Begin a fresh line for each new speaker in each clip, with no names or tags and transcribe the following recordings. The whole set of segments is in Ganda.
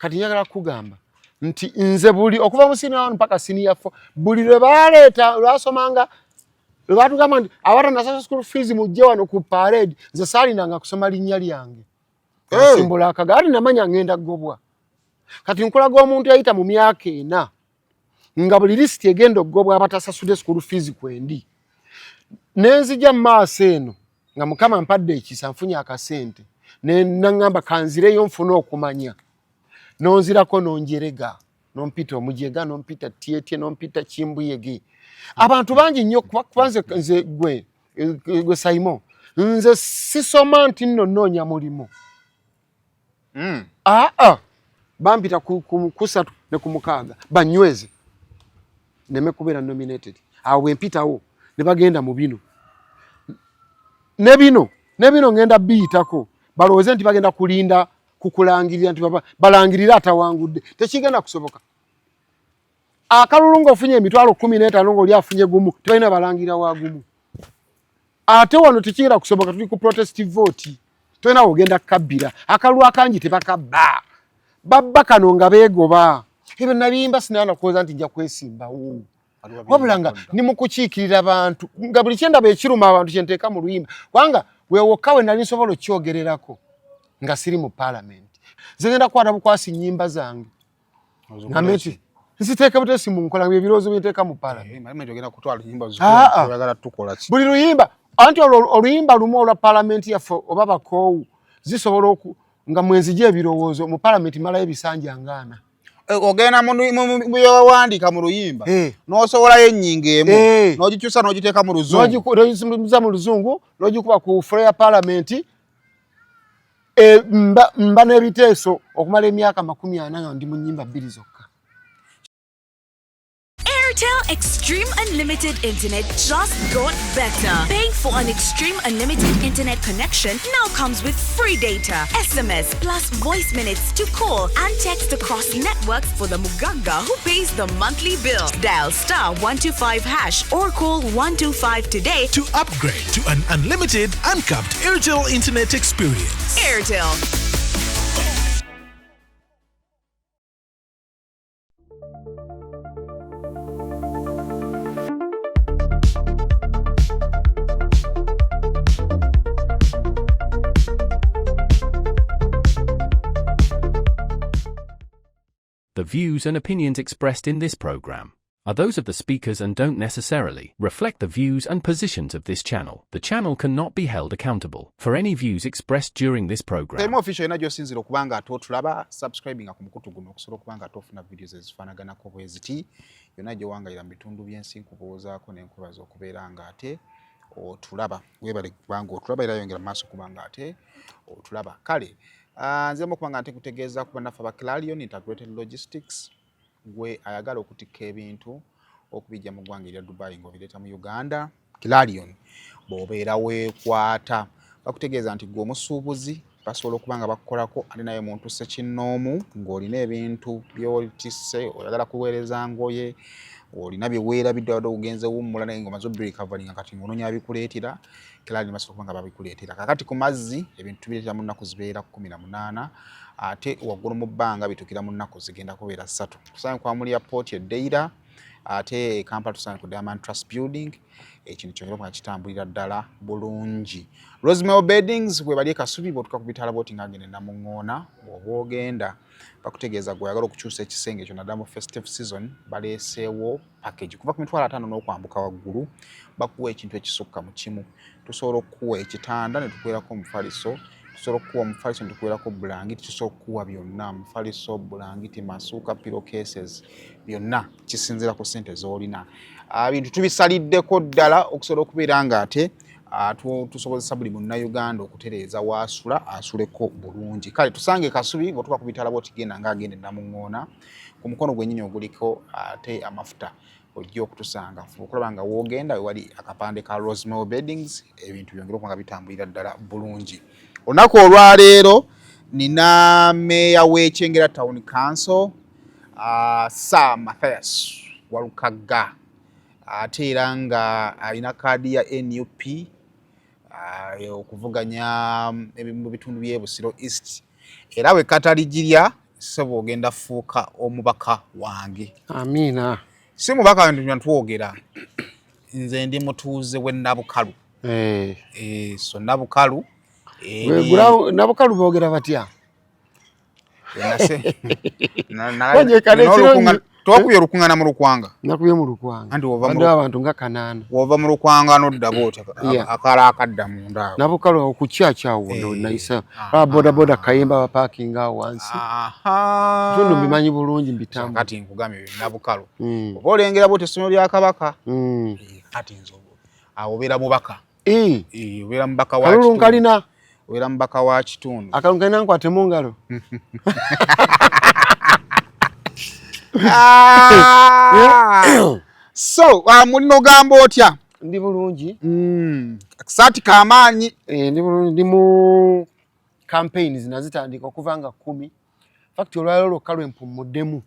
kati njagala kugamba nti nze buli okuva mu senior 1 mpaka senior 4 buli lwe baleeta lwasomanga lwatugamba nti awata nasasa school fees mujje wano ku parade nze saalinanga kusoma linnya lyange simbola akagari namanya ngenda gobwa kati nkulaga omuntu yayita mu myaka 4 nga buli list egenda ogobwa abatasasude school fees kwendi nenzija maaso eno nga mukama mpadde ekisa nfunye akasente ne nangamba kanzireyo nfuna okumanya nonzirako nonjerega nompita omujega nompita tietie nompita chimbuyege abantu bangi nnyo kubanze nze gwe Simon nze sisoma nti nno nonya mulimo bampita ku 3 ne ku 6 banyweze neme kubeera nominated awo empitawo ne bagenda mu bino ne bino ngenda biyitako balowooze nti bagenda kulinda kukulangirira nti balangirira atawangudde tekigenda kusoboka akalulu ng'ofunye emitwalo 15 ng'oli afunye gumu tebalina balangirira wa gumu ate wano tekigenda kusoboka tuli ku protest vote tolina ogenda kabbira akalulu akangi tebakabba babba kano nga beegoba ebyo nabiyimba sinaana kukoza nti nja kwesimbawo wabula nga ni mu kukiikirira abantu nga buli kyendaba ekiruma abantu kyenteeka mu luyimba kubanga weewokka we nali nsobola okyogererako nga siri mu parliament zigenda kwata bukwasi nnyimba zange nameti nziteeka butesi mu nkola ebirowoozo byenteeka mu parliament
ogenda kutwala nnyimba zoyagala tukola ki
buli luyimba anti oluyimba lumu olwa parliament yaffe oba bakoowu zisobola nga mwenzija ebirowoozo mu parliament malayo ebisanja ngaana
ogenda mu byewawandiika mu luyimba n'osowolayo ennyingo emu n'ogikyusa n'ogiteeka mu luzungu
n'ogiza mu luzungu n'ogikuba ku fule ya parliament mba n'ebiteeso okumala emyaka 40 nga ndi mu nnyimba 2 zokka.
Airtel Extreme Unlimited Internet just got better. Paying for an Extreme Unlimited Internet connection now comes with free data, SMS plus voice minutes to call and text across networks for the Muganga who pays the monthly bill. Dial *125# or call 125 today
to upgrade to an unlimited, uncapped Airtel Internet experience.
Airtel.
The views and opinions expressed in this program are those of the speakers and don't necessarily reflect the views and positions of this channel. The channel cannot be held accountable for any views expressed during this program.
Temo official ina josinzira okubanga atotulaba subscribing akumukutu guno okusobola okubanga atofuna videos ezifaanaganako bweziti yonna gye wangayira mu bitundu by'ensi nkubuuzaako n'enkubaza okubeera nga ate otulaba webale kubanga otulaba era yongera mu maaso kubanga ate otulaba kale nze mukubanga nte kutegeeza kuba naffe aba Clarion Integrated Logistics gwe ayagala okutikka ebintu okubijja mu ggwanga erya Dubai ng'obireeta mu Uganda. Clarion bw'obeera weekwata bakutegeeza nti gwe omusuubuzi basobola okuba nga bakukolako ate naye muntu ssekinnoomu ng'olina ebintu by'otisse oyagala kuweereza ngoye olina bye weerabidde wadde ogenze wummula naye ng'omaze obirikavalinga kati ng'onoonya abikuleetera Clarion basobola okuba nga babikuleetera. Kakati ku mazzi ebintu tubireetera mu nnaku zibeera 18 ate waggulu mu bbanga bituukira mu nnaku zigenda kubeera 3. Tusaanye kwa muli airport Deira ate Kampala tusaanye ku Diamond Trust Building ekintu kyongera okuba kitambulira ddala bulungi. Rosemary Beddings we bali Kasubi bw'otuuka ku bitala booti ng'agenda Namuŋŋoona bw'oba ogenda bakutegeeza gwe oyagala okukyusa ekisenge ekyo naddala mu festive season baleeseewo package kuva ku mitwalo 5 n'okwambuka waggulu bakuwa ekintu ekisukka mu kimu. Tusobola okukuwa ekitanda ne tukuweerako omufaliso, tusobola okukuwa omufaliso ne tukuweerako bulangiti, tusobola okukuwa byonna omufaliso, bulangiti, masuuka, pillow cases byonna kisinziira ku ssente z'olina. Bintu tubisaliddeko ddala okusobola okubeera nga ate tusobozesa buli munnayuganda okutereeza waasula asuleko bulungi. Kale tusange Kasubi bw'otuuka ku bitala booti genda ng'agenda Namuŋŋoona ku mukono gwennyini oguliko ate amafuta ojja okutusanga okulaba nga woogenda wewali akapande ka Rosemary Beddings ebintu byongera okuba nga bitambulira ddala bulungi. Olunaku olwaleero nina meeya w'Ekyengera Town Council Sir Mathias Walukagga ate era nga alina kaadi ya NUP okuvuganya mu bitundu by'e Busiro East era we kataligirya sebo ogenda fuuka omubaka wange.
Amina.
Si mubaka ntwogera. Nze ndi mutuuze we Nabukalu. So Nabukalu
Nabukalu boogera batya?
Twakuye olukuŋŋaana mu Lukwanga.
Nakuye mu Lukwanga.
Andi
abantu nga 8.
Wova mu Lukwanga n'odda boota akala akadda munda awo.
Nabukalu okukyakyawo nayisa bodaboda Kayemba bapaakinga awo wansi. Tundu mbimanyi bulungi mbitambu.
Kati nkugambye Nabukalu. Oba olengera boota essomero lya Kabaka. Kati nzo awo obeera mubaka. Obeera mubaka wa
Kalulu nkalina.
Obeera mubaka wa kitundu.
Akalulu nkalina nkwate mu ngalo.
So mulino gamba otya?
Ndi bulungi.
Akasati kamaanyi.
Ndi bulungi, ndi mu campaigns nazitandika okuvanga 10. Fact olwalo lokalo empumuddemu.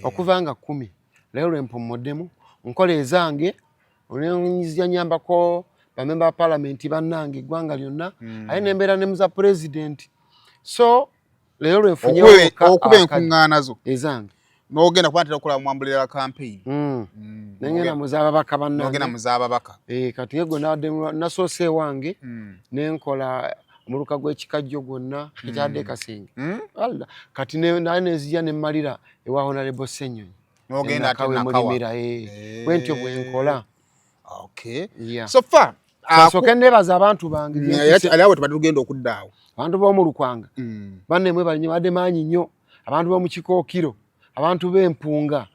Okuvanga 10. Lero empumuddemu. Nkola ezange. Onenyiza nyambako bamemba parliament bannange gwanga lyonna. Aye nembeera ne muza president. So lero lwenfunye
okuba enkuŋŋaana zo
ezange.
N'ogenda kubatera okola mwambulira campaign.
Nengenda muzaba baka bannange.
N'ogenda muzaba baka.
Kati yego nasoose wange nenkola omuluka gw'ekikajjo gwonna ekyadde Kasinge. Kati nenzija ne mmalira ewa Honorable Ssenyonyi.
N'ogenda ate nakawa.
Bwentyo bwenkola.
Okay.
Yeah.
So far.
Soke nebaza abantu bange.
Aliawo tebadugenda okudda awo.
Abantu b'omu Lukwanga. Bannemwe balinye badde maanyi nnyo. Abantu b'omu Kikookiro. Abantu b'empunga.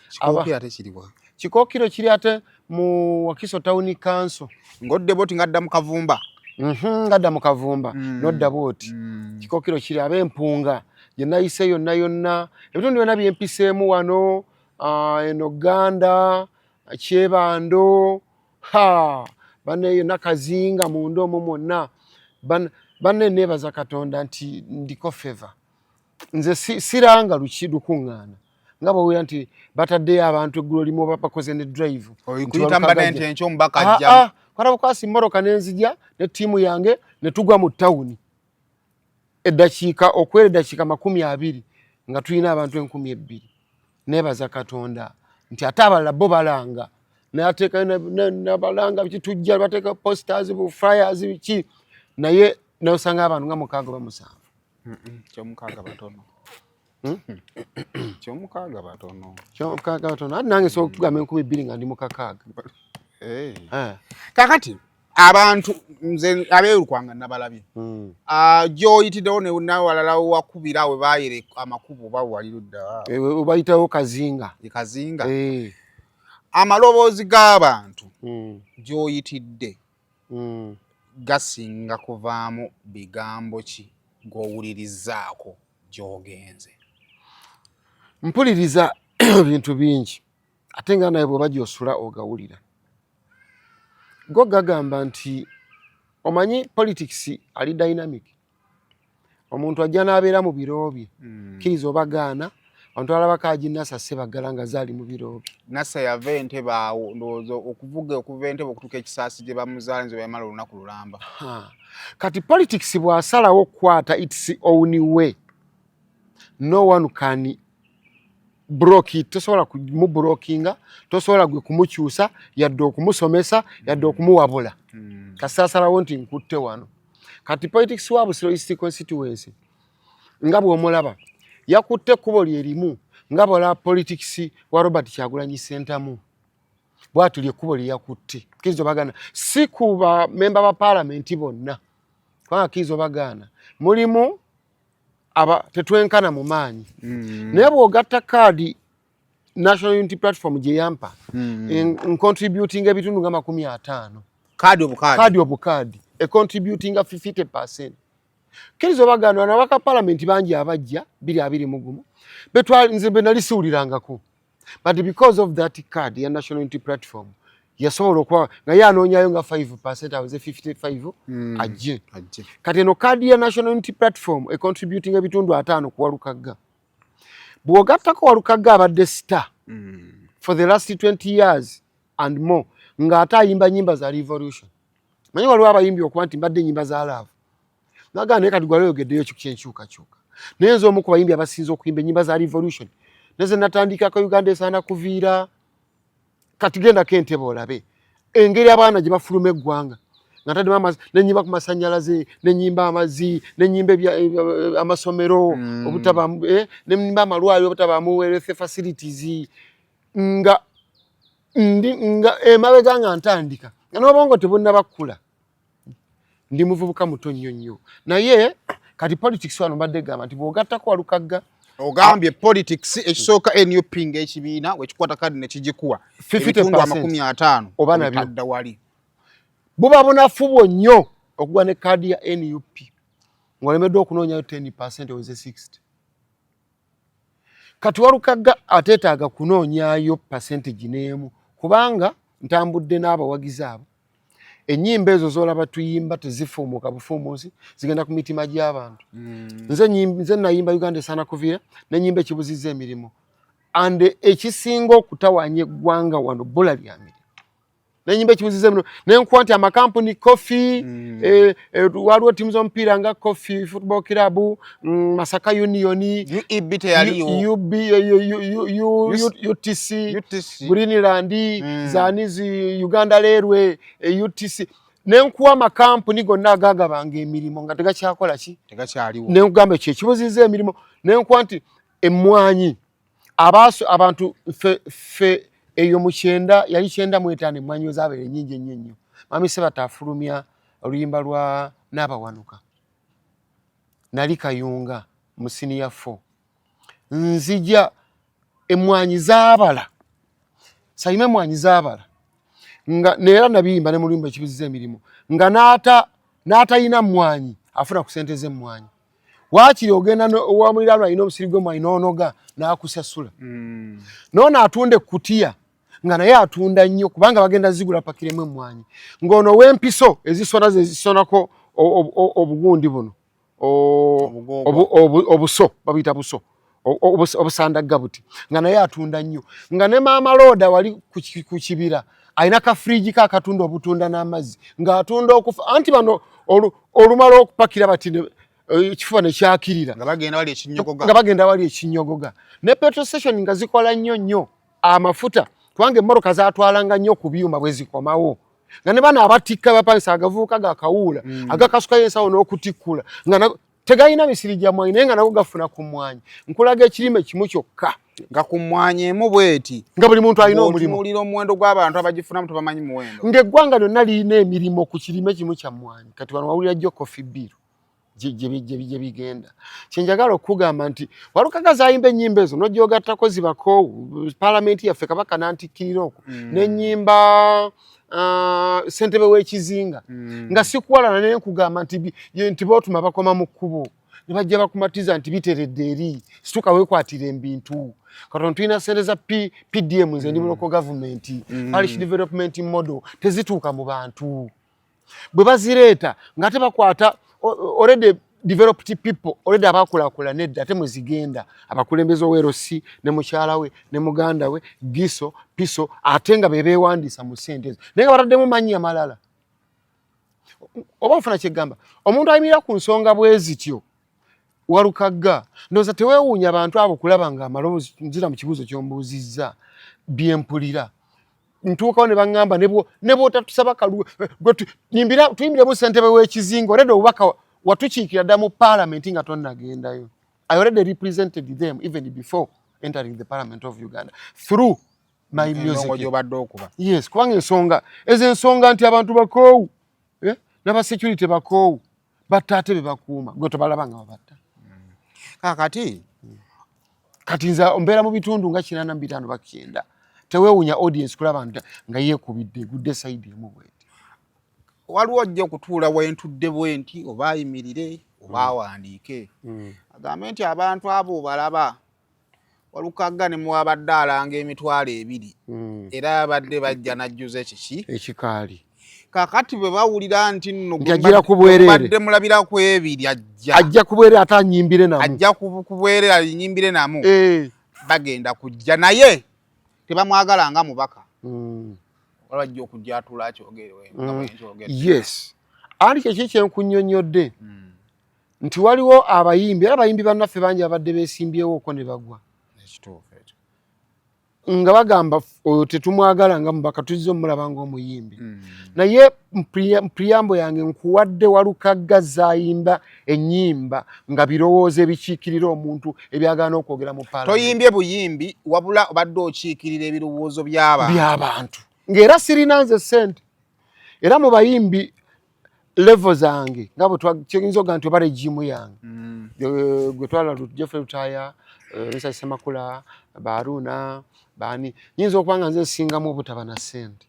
Kikookiro ate kiriwa?
Kikookiro kiri ate mu Wakiso Town Council.
Ng'odde booti ngadda mu Kavumba.
Ngadda mu Kavumba. Nodda booti. Kikookiro kiri ab'empunga. Gye nayise yonna. Ebitundu byonna byempiseemu wano. Eno Ganda. Kyebando. Banne yonna Kazinga munda omwo mwonna. Banne nebaza Katonda nti ndiko favor. Nze siranga lukuŋŋaana. Nga bw'owulira nti bataddeyo abantu eggulo limu bakoze ne drive.
Kuyita mbanente enkyo omubaka ajja.
Kwalaba kwasi mmoroka nenzija ne ttiimu yange ne tugwa mu ttawuni. Okwera eddakiika 20 nga tulina abantu 2,000. Nebaza Katonda nti ate abalala bo balanga. Nateeka n'abalanga bitujja bateeka posters bu flyers biki. Naye n'osanga abantu nga 6 ba 7.
Kyomukaaga batono. Kyomukaaga batono.
Kyomukaaga batono. Ate nange so tugamba 2,000 nga ndi mu kakaaga.
Kakati abantu nze abeerukwanga nabalabye. Gy'oyitiddewo nawe walala wakubira we baayire amakubo bawalirudda.
Bayitawo Kazinga.
Kazinga. Amaloboozi g'abantu gy'oyitidde gasinga kuvaamu bigambo ki gw'owulirizaako gy'ogenze?
Mpuliriza bintu bingi ate nga naye bw'oba gy'osula ogawulira. Go gagamba nti omanyi politics ali dynamic. Omuntu ajja n'abeera mu biro bye. Kkiriza oba gaana. Abantu alabako aginnasa Ssebaggala nga zaali mu biro bye.
Nasa yava Entebbe awo ndowooza okuva Entebbe okutuuka ekisaasi gye bamuzaala nze bamala olunaku lulamba.
Kati politics bw'asalawo okukwata its own way. No one can block it. Tosobola kumubulookinga, tosobola gwe kumukyusa, yadde okumusomesa, yadde okumuwabula. Kasasalawo nti nkutte wano. Kati politics wa Busiro East constituency nga bw'omulaba yakutte ekkubo lye limu nga bw'olaba politics wa Robert Kyagulanyi Ssentamu. Bw'atyo ekkubo lye yakutte. Kkiriza bagana si ku bamemba ba parliament bonna. Kubanga kkiriza bagaana mulimu tetwenkana mu maanyi. Naye bw'ogatta kaadi National Unity Platform gye yampa contributing ebitundu nga 50. Kaadi obukaadi contributing 50%. Kkiriza bagaana n'abaka parliament bangi abajja 221 nze be nali siwulirangako. But because of that card ya National Unity Platform yasobola okuba nga ye anoonyayo nga 5% aweze 55 ajje. Kati eno kaadi ya National Unity Platform contributing ebitundu 5 ku Walukagga. Bw'ogattako Walukagga abadde star for the last 20 years and more nga ate ayimba nyimba za revolution. Manyi waliwo abayimbi okuba nti mbadde nyimba za love. Naga naye kati gwali oyogeddeyo kyenkyukakyuka. naye nze omu ku bayimbi abasinze okuyimba ennyimba za revolution neze natandikako Uganda esaana kuviira kati gendako Entebbe olabe engeri abaana gye bafuluma eggwanga nga taddemu nenyimba ku masannyalaze nenyimba amazzi nenyimba amasomero obutabamu nenyimba amalwaliro obutabamu health facilities nga emabega nga ntandika nga n'obwongo tebunnabakula ndi muvubuka muto nnyo naye kati politics wano mbadde gamba nti bw'ogattako Walukagga
ogambye politics ekisooka NUP ng'ekibiina wekikwata kadi ne kigikuwa ebitundu 50
oba nabyo
adda wali
buba bunafu bwonnyo okugwa ne kadi ya NUP ng'olemeddwa okunoonyayo 10% oweze 60 kati Walukagga ateetaaga kunoonyayo percentage n'emu kubanga ntambudde n'abawagizi abo ennyimba ezo z'olaba tuyimba tezifuumuuka bufuumuusi zigenda ku mitima gy'abantu nze nayimba Uganda esaana kuviira n'ennyimba ekibuzizza emirimu and ekisinga okutawaanya eggwanga wano bbula lya mirimu n'ennyimba ekibuzizza emirimu nenkuwa nti amakampuni Coffee waliwo ttiimu z'omupiira nga Coffee Football Club Masaka Union
UEB teyaliwo
UTC Greenland Zanizi Uganda Railway UTC nenkuwa amakampuni gonna agagabanga emirimu nga tegakyakola ki
tegakyaliwo
nenkugamba ekyo ekibuzizza emirimu nenkuwa nti emmwanyi abantu fe eyo mu 9 yali 95 emmwanyi zaabere nnyingi ennyo mami Sebata afulumya oluyimba lwa Naabawanuka nali Kayunga mu senior 4 nzija emmwanyi zaabala sayime emmwanyi zaabala nga neera nabiyimba ne mu luyimba ekibuzizza emirimu nga n'atayina mmwanyi afuna ku ssente z'emmwanyi waakiri ogenda owa muliraanwa alina omusiri gw'emmwanyi n'onoga n'akusasula noono atunda ekkutiya nga naye atunda nnyo kubanga bagenda zigula pakiremu emmwanyi ng'ono w'empiso ezisona ze zisonako obugundi buno obuso babuyita buso obusandagga buti nga naye atunda nnyo nga ne maama Looda wali ku kibira alina kafiriji kakatunda obutunda n'amazzi ng'atunda okufa anti bano olumala okupakira bati ekifuba ne kyakirira
nga bagenda wali ekinnyogoga
ne petrol station nga zikola nnyo amafuta kubanga emmotoka zaatwalanga nnyo ku byuma bwe zikomawo nga ne bano abatikka bapangisa agavuuka gakawuula agakasukayo ensawo n'okutikkula nga tegalina misiri gya mmwanyi naye nga nago gafuna ku mmwanyi nkulaga ekirime kimu kyokka
nga ku mmwanyi emu bweti
nga buli muntu alina omulimu
otunuulira omuwendo gw'abantu abagifunamu tebamanyi muwendo
ng'eggwanga lyonna lirina emirimu ku kirime kimu kya mmwanyi kati wano wawulira jjo Coffee Bill gye bigenda kyenjagala okugamba nti Walukagga zayimba ennyimba ezo n'ogyogattako zibako paalamenti yaffe kabaka nantikkirira okwo n'ennyimba ssentebe w'ekizinga nga sikuwalana naye nkugamba nti bootuma bakoma mu kkubo ne bajja bakumatiza nti biteredde eri situka weekwatira ebintu katono tulina ssente za PDM nze ndi mu local government parish development model tezituuka mu bantu bwe bazireeta nga tebakwata already developed people already abakulakula nedda ate mwezigenda abakulembeze owerosi ne mukyala we ne muganda we Giso Piso ate nga bebewandiisa mu ssente ezo naye nga bataddemu manyi amalala oba ofuna kyegamba omuntu ayimirira ku nsonga bwe zityo Walukagga ndowooza teweewuunya abantu abo kulaba nga amaloboozi nzira mu kibuuzo ky'ombuuzizza byempulira ntuukawo ne baŋŋamba ne bw'otatusaba kaluwe tuyimbiremu ssentebe w'ekizinga already obubaka watukiikira dda mu paalamenti nga tonnagendayo I already represented them even before entering the parliament of Uganda through my music yes kubanga ensonga nti abantu bakoowu n'abasecurity bakoowu batta ate be bakuuma gwe tobalaba nga babatta kati nze mbeera mu bitundu nga 85 bakenda teweewuunya audience kulaba nga yeekubidde egudde sayidi emu bweti
waliwo ojja okutuula wentudde bwenti oba ayimirire oba awandiike agambe nti abantu abo obalaba Walukagga ne muwabadde alanga emitwalo 2 era abadde bajja najjuza
ekikaali
kakati bwe bawulira nti nno
badde
mulabira ku 2
ajja kubwere ate anyimbire namu
ajja kubwere anyimbire namu bagenda kujja naye tebamwagala nga mubaka walajja okujja atula kyogere
yes ali kyeki kyenkunnyonnyodde nti waliwo abayimbi era abayimbi bannaffe bangi abadde beesimbyewo okwo ne bagwa nga bagamba oyo tetumwagala nga mubaka tuzze omulaba ng'omuyimbi naye mpuyambo yange nkuwadde Walukagga zayimba ennyimba nga birowoozo ebikiikirira omuntu ebyagana okwogera mu palamenti.
Toyimbye buyimbi wabula obadde okiikirira ebirowoozo by'abantu
ng'era sirina nze ssente era mu bayimbi level zange nga bwe kyinza oga nti oba regimu yange gwe twala Jeffrey Lutaya Mr. Semakula Baruna bani nyinza okubanga nze nsingamu obutaba na ssente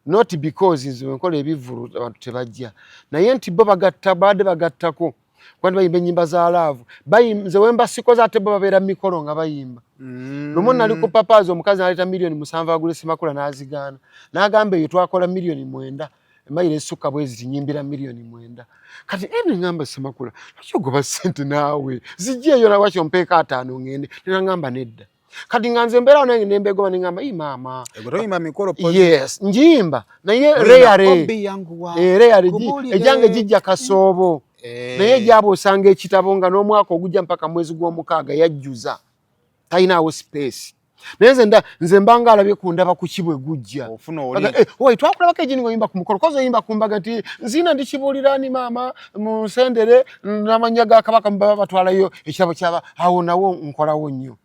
not because nze nkola ebivulu abantu tebajja naye nti bo badde bagattako kwandi bayimba ennyimba za laavu nze wemba sikoze ate bo babeera mu mikolo nga bayimba lumu nali ku papaazi omukazi naleeta $7,000,000 agula Semakula n'azigaana n'agamba eyo twakola $9,000,000 emayiro esukka bwezi tinyimbira $9,000,000 kati ngamba Semakula lwaki ogoba ssente naawe zijjeeyo nawakyo mpeeka 5 ngende nenagamba nedda kati nga nze mbeerawo nange nembeegoma nengamba maama yes njimba naye reyare ejange jijja kasoobo naye gyaba osanga ekitabo nga n'omwaka ogujja mpaka mwezi gw'omukaaga yajjuza talinaawo space naye nze mbanga alabye ku ndaba ku kibwe gujja twakulabako egini ng'oyimba ku mukolo kozi oyimba ku mbaga ti nzina ndikibuulirani maama mu nsendere n'amannya ga Kabaka mbaba batwalayo ekirabo kyaba awo nawo nkolawo nnyo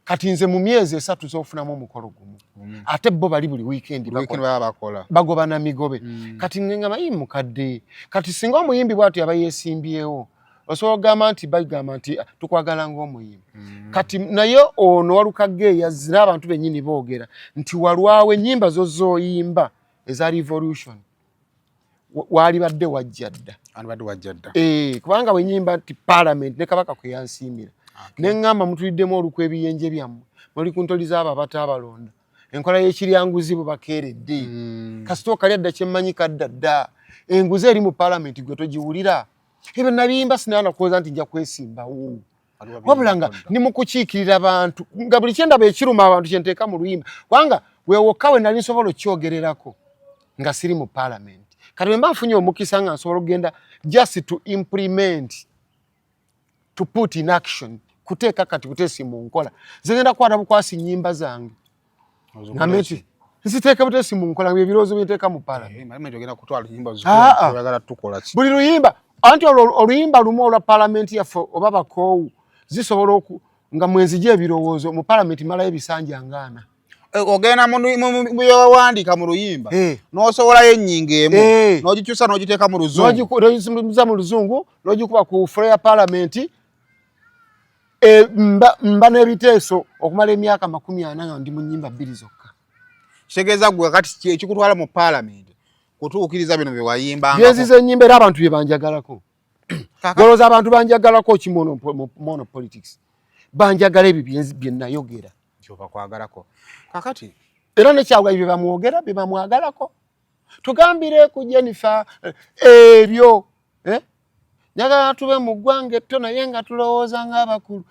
kati nze mu myezi 3 z'ofunamu omukolo gumu ate bo bali buli weekend bagoba na migobe kati ngengamba mukadde kati singa omuyimbi bwatu yaba yeesimbyewo osobola okugamba nti bagamba nti tukwagala ng'omuyimbi kati naye ono Walukagga yazira abantu bennyini boogera nti walwawe ennyimba zo zooyimba eza revolution wali badde wajja dda kubanga wenyimba nti parliament ne Kabaka kwe yansiimira neŋŋamba mutuliddemu olukwa ebiyenje byammwe muli ku ntoli z'abo abataabalonda enkola y'ekiryanguzi bwe bakeeredde kasita okalya dda kyemmanyi kadda dda enguzi eri mu palamenti gwe togiwulira ebyo nabiyimba sinaana kuwoza nti nja kwesimbawo wabula nga ndi mu kukiikirira abantu nga buli kyendaba ekiruma abantu kyenteeka mu luyimba kubanga weewokka we nali nsobola okyogererako nga siri mu palamenti kati bwe mba nfunye omukisa nga nsobola okugenda just to implement to put in action kuteeka kati kuteesi mu nkola zigenda kukwata bukwasi nnyimba zange nameti nziteeka buteesi mu nkola ebirowoozo byenteeka mu palamenti buli luyimba anti oluyimba lumu olwa palamenti yaffe oba bakoowu zisobola nga mwenzija ebirowoozo mu palamenti malayo ebisanja ngaana
ogenda mu byewawandiika mu luyimba n'osowolayo ennyingo emu n'ogikyusa n'ogiteeka mu luzungu n'ogikuba ku fule ya palamenti mba n'ebiteeso okumala emyaka 40 nga ndi mu nnyimba 2 zokka kitegeeza gwe kati ekikutwala mu palamenti kutuukiriza bino bye wayimbanga
byeziza ennyimba era abantu bye banjagalako golooza abantu banjagalako kimono politics banjagala ebyo bye nayogera
bakwagalako kakati
era nekyagala bye bamwagalako tugambire ku Jennifer ebyo njagala tube mu ggwanga etto naye nga tulowooza ng'abakulu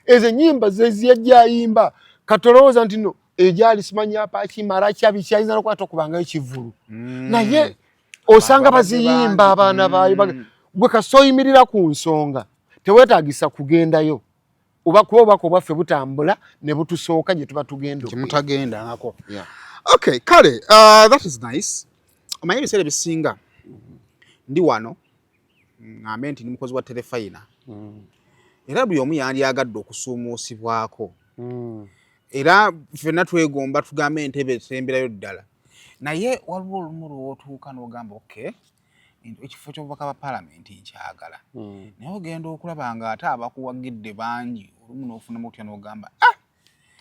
ezo ennyimba zeziyajjayimba katolowooza nti no ejali simanyi apa kimara kyabi kyayinza nokwata okubanga ekivulu naye osanga baziyimba abaana baayo gwe kasoyimirira ku nsonga teweetaagisa kugendayo oba kuba obubaka obwaffe butambula ne butusooka gye tuba tugenda
mutagendangako okay kale that is nice omanyi ebiseera ebisinga ndi wano ngambe nti ni mukozi wa telefayina era buli omu yandyagadde okusuumuusibwako era ffenna twegomba tugambe entebe etemberayo ddala naye waliwo olumu lw'otuuka n'ogamba okay ekifo ky'obubaka ba palamenti nkyagala naye ogenda okulaba nga ate abakuwagidde bangi olumu n'ofunamu otya n'ogamba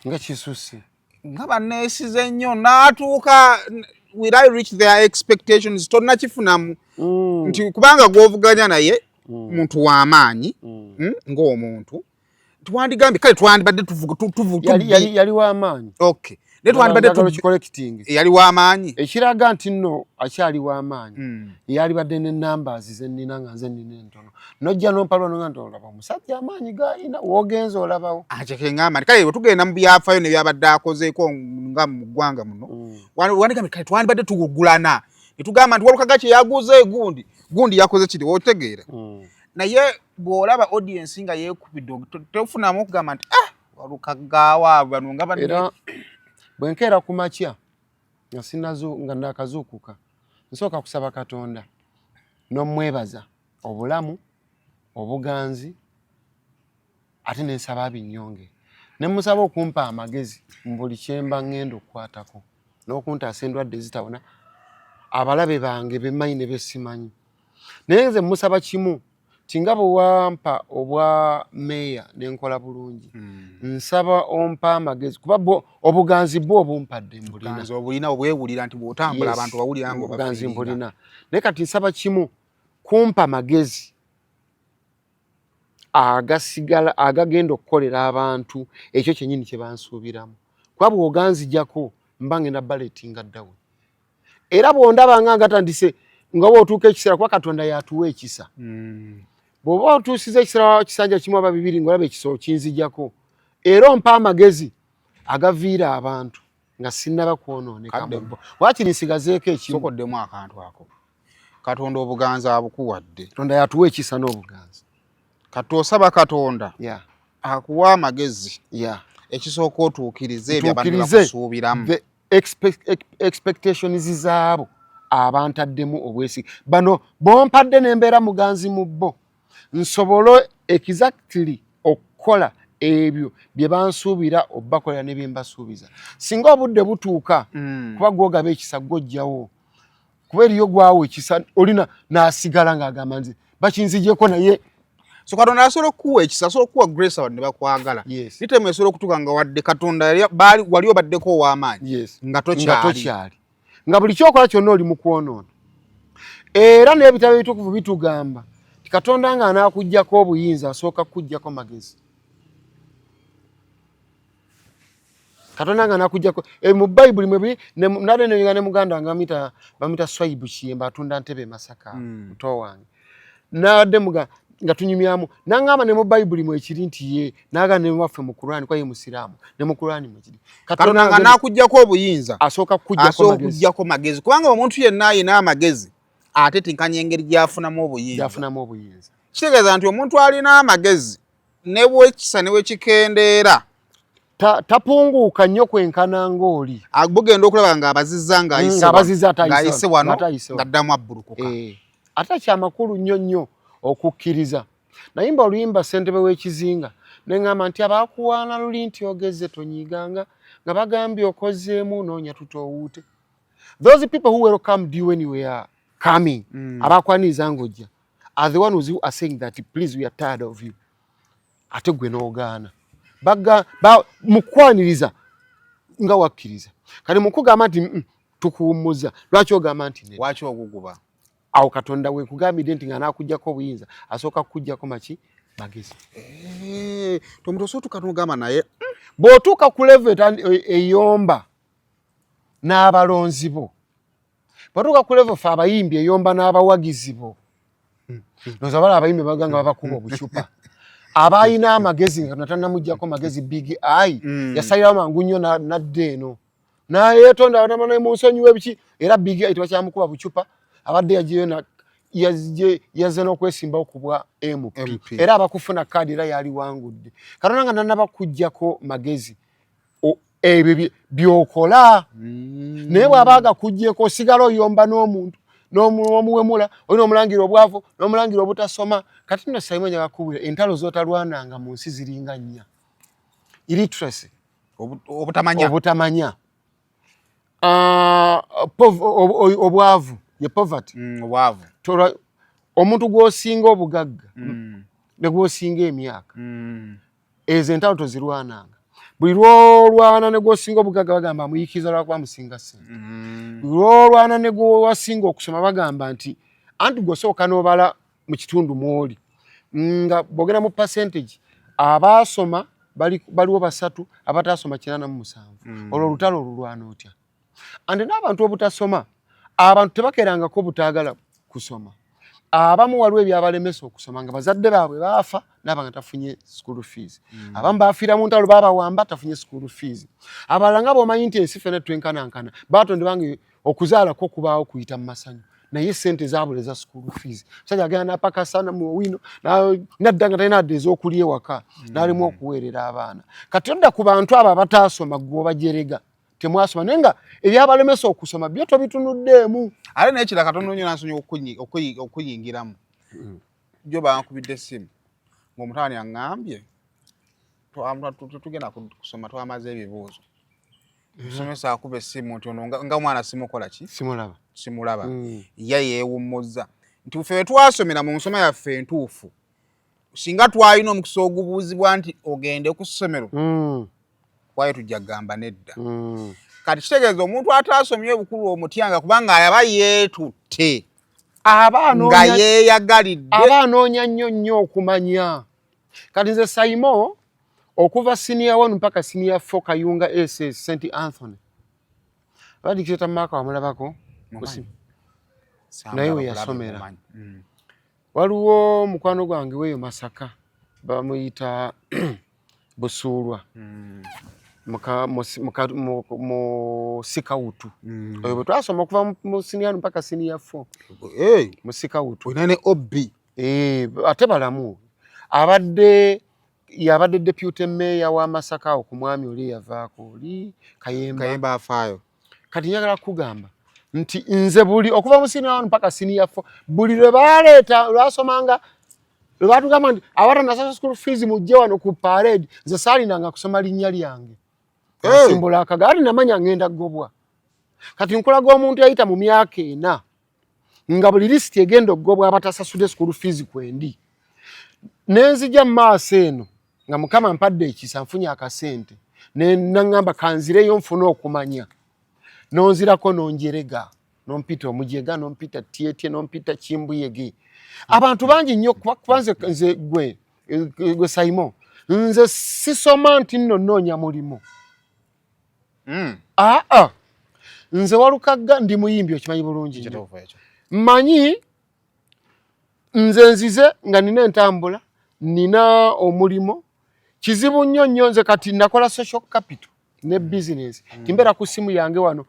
nga kisusi
nga banneesize nnyo n'atuuka will I reach their expectations tonnakifunamu nti kubanga gw'ovuganya naye muntu w'amaanyi ng'omuntu twandigambye kale twandibadde
yali w'amaanyi
okay yali w'amaanyi
ekiraga nti nno akyali w'amaanyi yalibadde ne numbers zennina nga nze nnina entono nojja n'ompalwano nga ntolaba omusajja amaanyi g'alina w'ogenza olabawo
kyekeŋŋamaanyi kale bwe tugenda mu byafaayo ne byabadde akozeeko nga mu ggwanga muno wandikambye kale twandibadde tugugulana ne tugamba nti Walukagga kye yaguze gundi gundi yakoze kiri otegeera naye bw'olaba audience nga yeekubidde tofunamu okugamba nti walukagaawa bano nga
era bwenkeera ku makya nga ndakazuukuka nsooka kusaba Katonda n'omwebaza obulamu obuganzi ate nensaba abinyonge ne musaba okumpa amagezi mu buli kyemba ngenda okukwatako n'okuntaasa endwadde zitabona abalabe bange bemanyi ne besimanyi naye nze musaba kimu tinga bwe wampa obwa meeya nenkola bulungi nsaba ompa amagezi kuba obuganzi bwo obumpadde
mbulina obwewulira nti bw'otambula abantu bawulira ngo
obuganzi mbulina naye kati nsaba kimu kumpa magezi agasigala agagenda okukolera abantu ekyo kyennyini kye bansuubiramu kuba bw'oganzijjako mba ngenda baletinga ddawe era bw'ondaba nga gatandise nga bw'otuuka ekiseera kuba Katonda yatuwa ekisa bw'oba otuusiza ekisera kisanja kimu aba bibiri ng'olaba ekisa kinzijjako era ompa amagezi agaviira abantu nga sinnaba kwonooneka mu waakiri nsigazeeko ekimu
sokoddemu akantu ako Katonda obuganzi abukuwadde
Katonda yatuwa ekisa n'obuganzi
kati osaba Katonda akuwa amagezi ekisooka otuukirize ebyo abantu bakusuubiramu
expectations zaabo abantaddemu obwesige bano bompadde n'embeera muganzi mu bo nsobole exactly okukola ebyo bye bansuubira obbakolera ne bye mbasuubiza singa obudde butuuka kuba gwogaba ekisa gwojjawo kuba eriyo gwawo ekisa olina n'asigala ng'agamba nti bakinzigyeko naye
so Katonda asobola okuwa ekisa asobola okuwa grace abantu ne bakwagala litemu esobola okutuuka nga wadde Katonda wali obaddeko ow'amaanyi nga tokyali nga buli kyokola kyonna oli mu kwonoona era n'ebitabo ebitukuvu bitugamba ti Katonda nga anaakuggyako obuyinza asooka kukuggyako magezi Katonda nga anaakuggyako mu Bayibuli mwe nade ne muganda nga bamita Swaibu Kiyemba atunda Ntebe Masaka muto wange nade nga tunyumyamu nangamba ne mu Bayibuli mwe ekiri nti ye naga ne waffe mu Qur'ani kwa ye musiraamu ne mu Qur'ani mwe kiri Katonda nga naakuggyako obuyinza asooka kukuggyako magezi kubanga omuntu yenna ayina amagezi ate tinkanya engeri gyafunamu obuyinza kitegeeza nti omuntu alina amagezi ne bwekisa ne bwekikendeera tapunguuka nnyo kwenkana ng'oli bugenda okulaba ng'abazizza ng'ayise wano ng'addamu abbulukuka ate kyamakulu nnyo nnyo okukkiriza nayimba oluyimba ssentebe w'ekizinga neŋŋamba nti abaakuwaana luli nti ogezze tonyiiganga nga bagambye okozeemu noonya tutoowuute those people who welcomed you when you were coming abaakwaniriza ng'ojja are the ones who are saying that please we are tired of you ate gwe n'ogaana mukwaniriza nga wakkiriza kati mukugamba nti tukuwummuza lwaki ogamba nti lwaki oguguba awo Katonda we kugambidde nti nga naakuggyako obuyinza asooka kukuggyako maki magezi tomuntu osootuka n'ogamba naye bw'otuuka ku level eyomba n'abalonzi bo bw'otuuka ku level fe abayimbi eyomba n'abawagizi bo noza bala abayimbi baganga babakuba obucupa abayina amagezi nga natannamuggyako magezi big eye yasalirawo mangu nnyo nadde eno nayeetonda abatamanaye mu nsonyi w'ebiki era big eye tebakyamukuba bucupa abadde yazze n'okwesimbawo ku bwa MP era abakufuna kaadi era yali wangudde Katonda nga nannabakuggyako magezi ebyo byokola naye bw'aba agakuggyeko osigala oyomba n'omuntu n'omuwemula olina omulangira obwavu n'omulangira obutasoma kati nno Simon nyagakubira entalo z'otalwananga mu nsi ziringa nnya illiteracy obutamanya obwavu ye poverty obwavu omuntu gw'osinga obugagga ne gw'osinga emyaka ezo entalo tozirwananga buli lwolwana ne gw'osinga obugagga bagamba amuyiikiriza lwakuba musinga ssente buli lwolwana ne gwewasinga okusoma bagamba nti anti gw'osooka n'obala mu kitundu mw'oli nga bwogera mu percentage abaasoma baliwo 3 abataasoma 97 olwo olutalo olulwana otya andi n'abantu obutasoma abantu tebakerangako butaagala kusoma abamu waliwo ebyabalemesa okusoma nga bazadde baabwe baafa n'abanga tafunye school fees abamu baafiira mu ntalo baabawamba tafunye school fees abalala nga bw'omanyi nti ensi ffenna twenkanankana baatonde bange okuzaalako kubaawo kuyita mu masanyu
naye sente zabule za school fees musajja agenda napaka sana mu wino naddanga talina adde ez'okulya ewaka n'alimu okuweerera abaana kati odda ku bantu abo abataasoma gwobajerega temwasoma naye nga ebyabalemesa okusoma byo tobitunuddeemu
ate naye kira katono nnyo nansonyi okuyingiramu jo bankubidde essimu ng'omutaani aŋŋambye tugenda kusoma twamaze ebibuuzo musomesa akuba essimu nti ono nga mwana simukola ki simulaba ye yeewummuza nti ffe bwe twasomera mu nsoma yaffe entuufu singa twalina omukisa ogubuuzibwa nti ogende ku ssomero waye tujja kugamba nedda kati kitegeeza omuntu ataasomye obukulu omutyanga kubanga yaba yeetutte nga yeeyagalidde
aba anoonya nnyo okumanya kati nze Saimo okuva senior 1 mpaka senior 4 Kayunga SS St Anthony badikita maka wamulabako naye we yasomera waliwo mukwano gwange weyo Masaka bamuyita Busulwa Musikawutu oyo bwe twasoma okuva mu senior mpaka senior 4 Musikawutu
inene obbi
ate balamu yabadde deputy mayor wa Masaka ku mwami oli yavaako oli
Kayemba afaayo
kati njagala kugamba nti nze buli okuva mu senior 1 mpaka senior 4 buli lwe baleeta lwasomanga lwe batugamba nti abatanasasa school fees mujje wano ku parade nze saalinanga kusoma linnya lyange simbula akagaali namanya ngenda gobwa kati nkulaga omuntu yayita mu myaka 4 nga buli lisiti egenda ogobwa abatasasudde school fees kwendi nenzija maaso eno nga mukama mpadde ekisa nfunye akasente nangamba kanzireyo nfuna okumanya nonzirako nonjerega nompita omujega nompita tietye nompita Kimbuyege abantu bangi nnyo kubanze nze gwe Saimo nze sisoma nti nno nnoonya mulimu nze Walukagga ndi muyimbi okimanyi bulungi mmanyi nze nzize nga nina entambula nina omulimo kizibu nnyo nze kati nakola social capital ne business timbera ku simu yange wano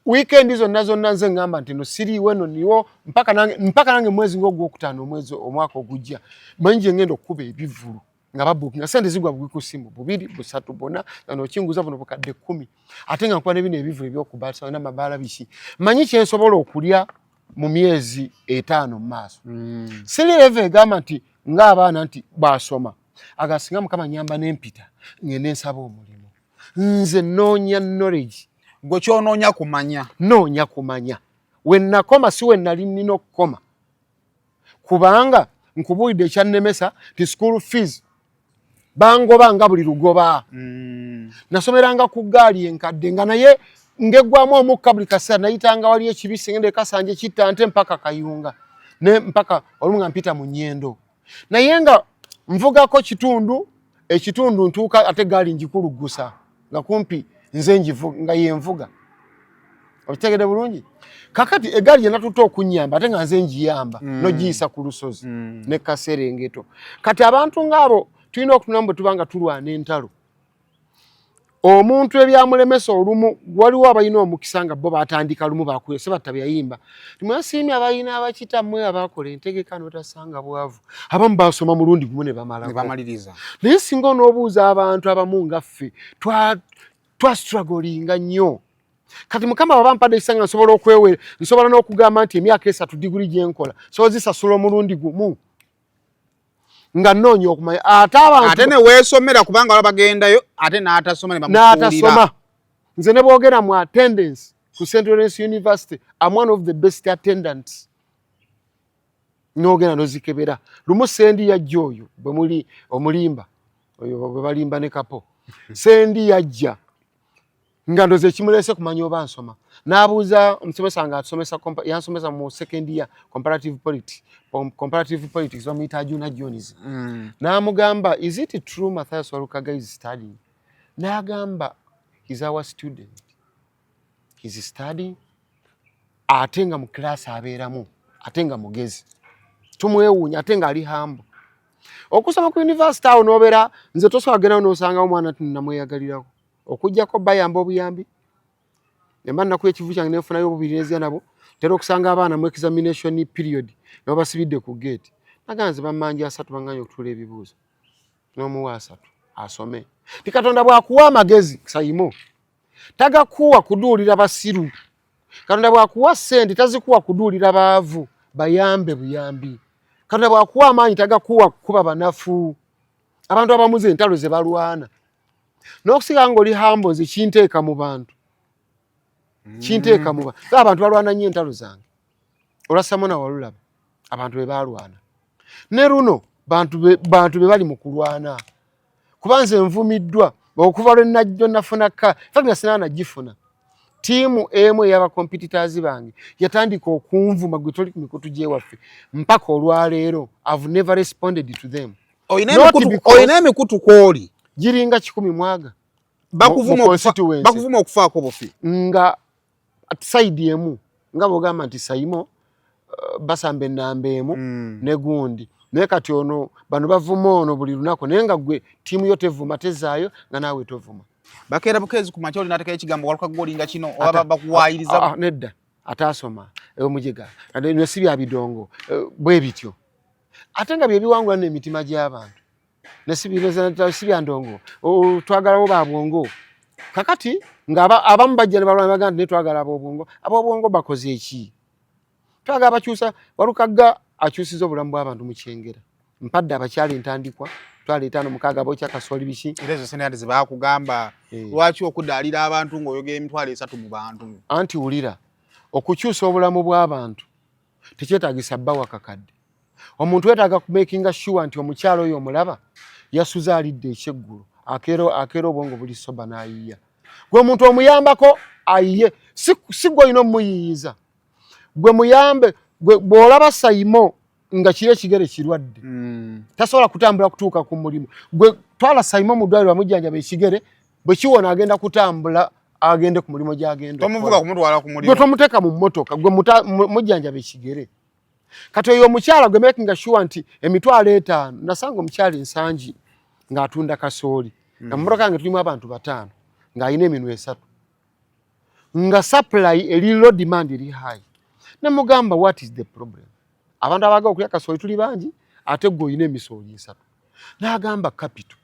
weekend zonna nze ngamba nti no siriwe no niwo mpaka nange mwezi ng'ogwokutaano omwezi omwaka ogujja manyi ngendo okuba ebivulu nga babukinga sente zigwa bugwi ku simu 2 3 bona no kinguza buno bukadde 10 ate nga nkuba ne bino ebivulu ebyokubaasa na mabaala bishi manyi kyensobola okulya mu myezi 5 mu maaso sireve egamba nti ng'abaana nti basoma agasinga mukama nyamba n'empita ngende nsaba omulimu nze noonya knowledge
gwe kyonoonya kumanya
noonya kumanya wennakoma si wennali nnina okukoma kubanga nkubuulidde ekyannemesa ti school fees bangoba nga buli lugoba nasomeranga ku gaali enkadde nga naye ngeggwamu omukka buli kaseera nayitanga wali ekibisi ngende kasanje kitta nte mpaka Kayunga ne mpaka olumu nga mpita mu Nnyendo naye nga nvugako ekitundu ntuuka ate gaali njikulugusa nga kumpi nze nga yenvuga okitegedde bulungi kakati egaali yenatuta okunyamba ate nga nze njiyamba nogiyisa ku lusozi ne Kaserengeto kati abantu ng'abo tulina okutunamu bwe tubanga tulwana entalo omuntu ebyamulemesa olumu waliwo abalina omukisa nga bo batandika lumu bakuye sebatta byayimba timwesiimye abalina abakitammwe abakola entegeka notasanga bwavu abamu basoma mulundi gumu ne
bamaliriza
naye singa onoobuuza abantu abamu ngaffe twastrugglinga nnyo kati mukama baba mpadde ekisanga nsobola okwewera nsobola n'okugamba nti emyaka 3 diguli gye nkola sobola zisasula omulundi gumu nga nnoonya okumanya
ate ne weesomera kubanga wala bagendayo ate n'atasoma ne bamukuulira
nze ne boogera mu attendance ku St. Lawrence University I'm one of the best attendants n'ogenda n'ozikebera lumu sendi yajja oyo bwe muli omulimba oyo bwe balimba ne kapo sendi yajja nga ndoze kimulese kumanya oba nsoma n'abuuza omusomesa nga atusomesa yansomesa mu second year comparative politics bamuyita Ajuna Jones n'amugamba is it true Mathias Walukagga is studying n'agamba he's our student he's studying ate nga mu class abeeramu ate nga mugezi tumwewuunya ate nga ali hambo okusoma ku university awo n'obeera nze tosobola kugenda n'osanga omwana namweyagalirako okujjako bayamba obuyambi emba nnakuba ekivu kyange nefunayo obubiri nezya nabo tera okusanga abaana mu examination period ne basibidde ku gate naganze bamanja 3 banganya okutula ebibuuzo n'omuwa 3 asome Katonda bwakuwa amagezi sayimo tagakuwa kuduulira basiru Katonda bwakuwa sente tazikuwa kuduulira baavu bayambe buyambi Katonda bwakuwa amaanyi tagakuwa kuba banafu abantu abamuze entalo ze balwana n'okusiga ng'oli hambo nze kinteeka mu bantu kinteeka mu bantu abantu balwana nnyo entalo zange olasamona walulaba abantu be balwana ne luno bantu be bali mu kulwana kubanze nvumiddwa okuva lwe najjo nafuna ka fagina sinana najifuna tiimu emu ey'aba competitors bange yatandika okunvuma gwe toli ku mikutu gyewaffe mpaka olwaleero I've never responded to them.
Oyina emikutu kwoli
giringa 10 mwaga
bakuvuma okufaako bufi
nga side emu nga bogamba nti sayimo basamba ennamba emu ne gundi naye kati ono bano bavuma ono buli lunaku naye nga gwe tiimu yo tevuma tezaayo nga naawe tovuma
bakeera bukezi ku makya olinaatekayo ekigambo waluka golinga kino oba bakuwaayiriza
nedda ataasoma omujega ne si bya bidongo bwe bityo ate nga bye biwangula n'emitima gy'abantu ne si bya ndongo twagalawo babwongo kakati nga abamu bajja ne balwana bagamba nti netwagala ab'obwongo bakoze eki twagala bakyusa walukagga akyusiza obulamu bw'abantu mu kyengera mpadde abakyala entandikwa twala 5 bokya kasooli biki
ezo senate zibakugamba lwaki okudaalira abantu ng'oyogera emitwalo 3 mu bantu
anti wulira okukyusa obulamu bw'abantu tekyetaagisa bbawa kakadde omuntu wetaaga kumakinga sure nti omukyalo oyo omulaba yasuza alidde ekyeggulu akeera obwongo buli soba n'ayiya gwe omuntu omuyambako ayiye si gwe olina omuyiyiza gwe muyambe bw'olaba sayimo nga kiri ekigere kirwadde tasobola kutambula kutuuka ku mulimu gwe twala sayimo mu ddwaliro bamujjanjaba ekigere bwe kiwona agenda kutambula agende ku mulimu gy'agenda
tomuvuga kumutwala ku mulimu
gwe tomuteeka mu mmotoka gwe mujjanjaba ekigere kati oyo omukyala gwe making sure nti emitwalo 5 nasanga omukyala ensangi ng'atunda kasooli nga mu mmotoka yange tulimu abantu 5 ng'alina eminwe 3 nga supply eri low demand eri high namugamba what is the problem abantu abaga okulya kasooli tuli bangi ate gwe olina emisooli 3 n'agamba capital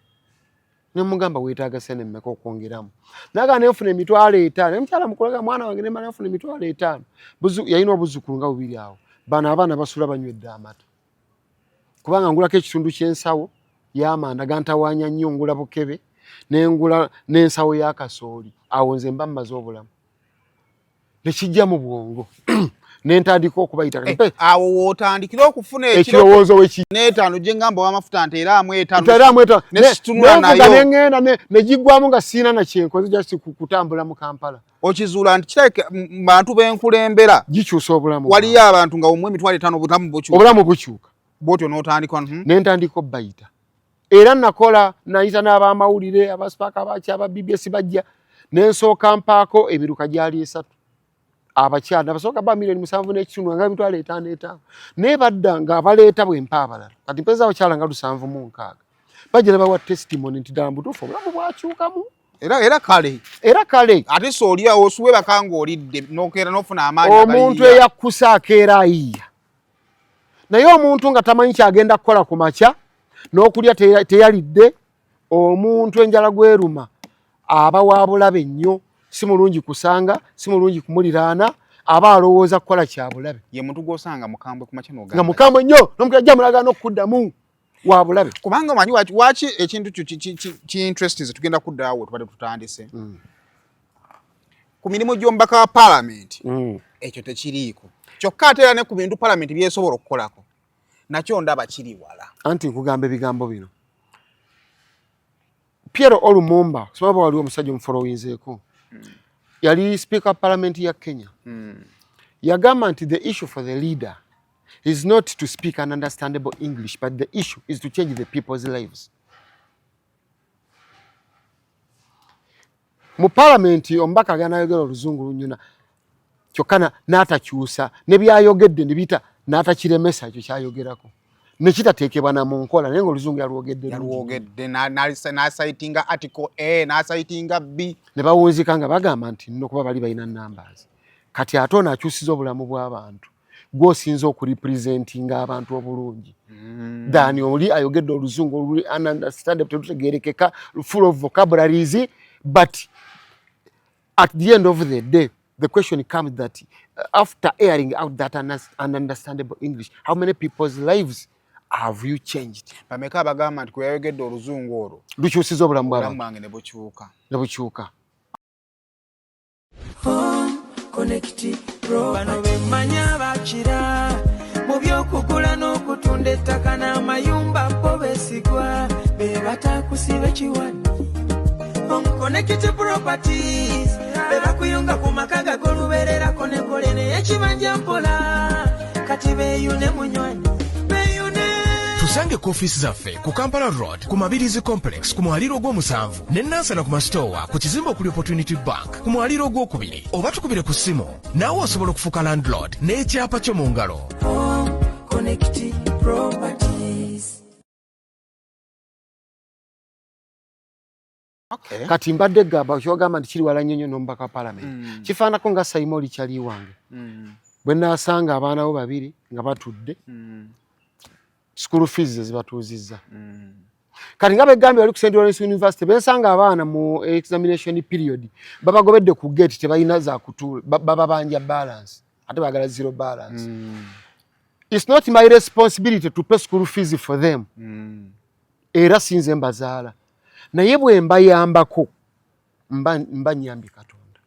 namugamba weetaaga sene mmeka okwongeramu n'agamba nenfuna emitwalo 5 omukyala mukulaga mwana wange nemala nfuna emitwalo 5 yalina obuzzukulu nga bubiri awo bano abaana basula banywedde amata kubanga ngulako ekitundu ky'ensawo y'amanda gantawaanya nnyo ngula bukebe n'engula n'ensawo y'akasooli awo nze mba mmaze obulamu nekijja mu bwongo n'entandika okubayita
awo wootandikira okufuna
ekirowoozo
n'etaano gye ngamba ow'amafuta nteeramu
5
nesitunula nayo
neŋŋenda negiggwamu nga siina na kyenkoze just kutambula mu Kampala
okizuula nti kirabika mu bantu b'enkulembera
gikyusa obulamu
waliyo abantu nga omwe emitwalo 5
obulamu bukyuka
bwotyo n'otandika
n'entandika obbayita era nakola nayita n'abamawulire abasipaaka abaki aba BBS bajja n'ensooka mpaako ebiruka gyali 3 abakyala abasooka ba milioni 7.5 nga emitwalo 5 naye badda ng'abaleeta bwempa abalala kati mpeza abakyala nga 706 bajja ne bawa testimony nti ddala butuufu obulamu bwakyukamu era kale
ate soolya osuwe bakanga olidde n'okeera n'ofuna amaanyi
omuntu eyakkusa akeera ayiya naye omuntu nga tamanyi kyagenda kukola ku makya n'okulya teyalidde omuntu enjala gweruma aba wa bulabe nnyo si mulungi kusanga si mulungi kumuliraana aba alowooza kukola kya bulabe
ye muntu gw'osanga mukambwe ku makya n'ogamba
nga mukambwe nnyo n'omukajja mulagaana okuddamu wa bulabe
kubanga omanyi waki ekintu ki-interesting tugenda kuddaawo tubadde tutandise ku mirimu gy'omubaka wa paalamenti ekyo tekiriiko kyokka ate era ne ku bintu paalamenti byesobola okukolako nakyo ndaba kiri wala
anti nkugamba ebigambo bino Piero Olumumba sobaba waliwo omusajja omufolowinzeeko yali speaker of parliament ya Kenya yagamba nti the issue for the leader is not to speak an understandable English, but the issue is to change the people's lives. Mu parliament ombaka agana yogera oluzungu lunyuna kyokka n'atakyusa ne byayogedde ne bita n'atakiremesa ekyo kyayogerako ne kitateekebwa na mu nkola naye ng'oluzungu
yalwogedde n'asayitinga article A n'asayitinga B
ne bawunzika nga bagamba nti nno kuba bali balina numbers kati ate ono akyusiza obulamu bw'abantu gw'osinza okurepresentinga abantu obulungi dani oli ayogedde oluzungu oluli ununderstandable terutegerekeka full of vocabularies but at the end of the day the question comes that after airing out that ununderstandable English, how many people's lives have you changed?
Bameka abagamba nti kwe yayogedde oluzungu olwo
lukyusiza obulamu bw'abantu
bwange ne bukyuka.
Connect Pro bano bemanya bakira mu byokugula n'okutunda ettaka n'amayumba bo besigwa be batakusiba kiwani Connect Properties be bakuyunga ku makaga g'olubeererako ne kole n'ekibanja mpola kati beeyune munywani
tusange ku office zaffe ku Kampala Road ku Mabirizi Complex ku mwaliro gw'omusanvu ne Nansana ku Mastowa ku kizimbe okuli Opportunity Bank ku mwaliro gw'okubiri oba tukubire ku ssimu naawe osobola okufuuka landlord n'ekyapa kyo mu ngalo.
Connect Properties.
Okay.
Kati mbadde gamba kyogamba nti kiri wala nnyo n'omubaka parliament kifaanako nga Saimoli kyali wange bwe naasanga abaana bo babiri nga batudde school fees zibatuuzizza kati nga begambye bali ku St. Lawrence University bensanga abaana mu examination period babagobedde ku gate tebalina za kutuula bababanja balance ate bagala zero balance it's not my responsibility to pay school fees for them era sinze mbazaala naye bwe mbayambako mba nyambi Katonda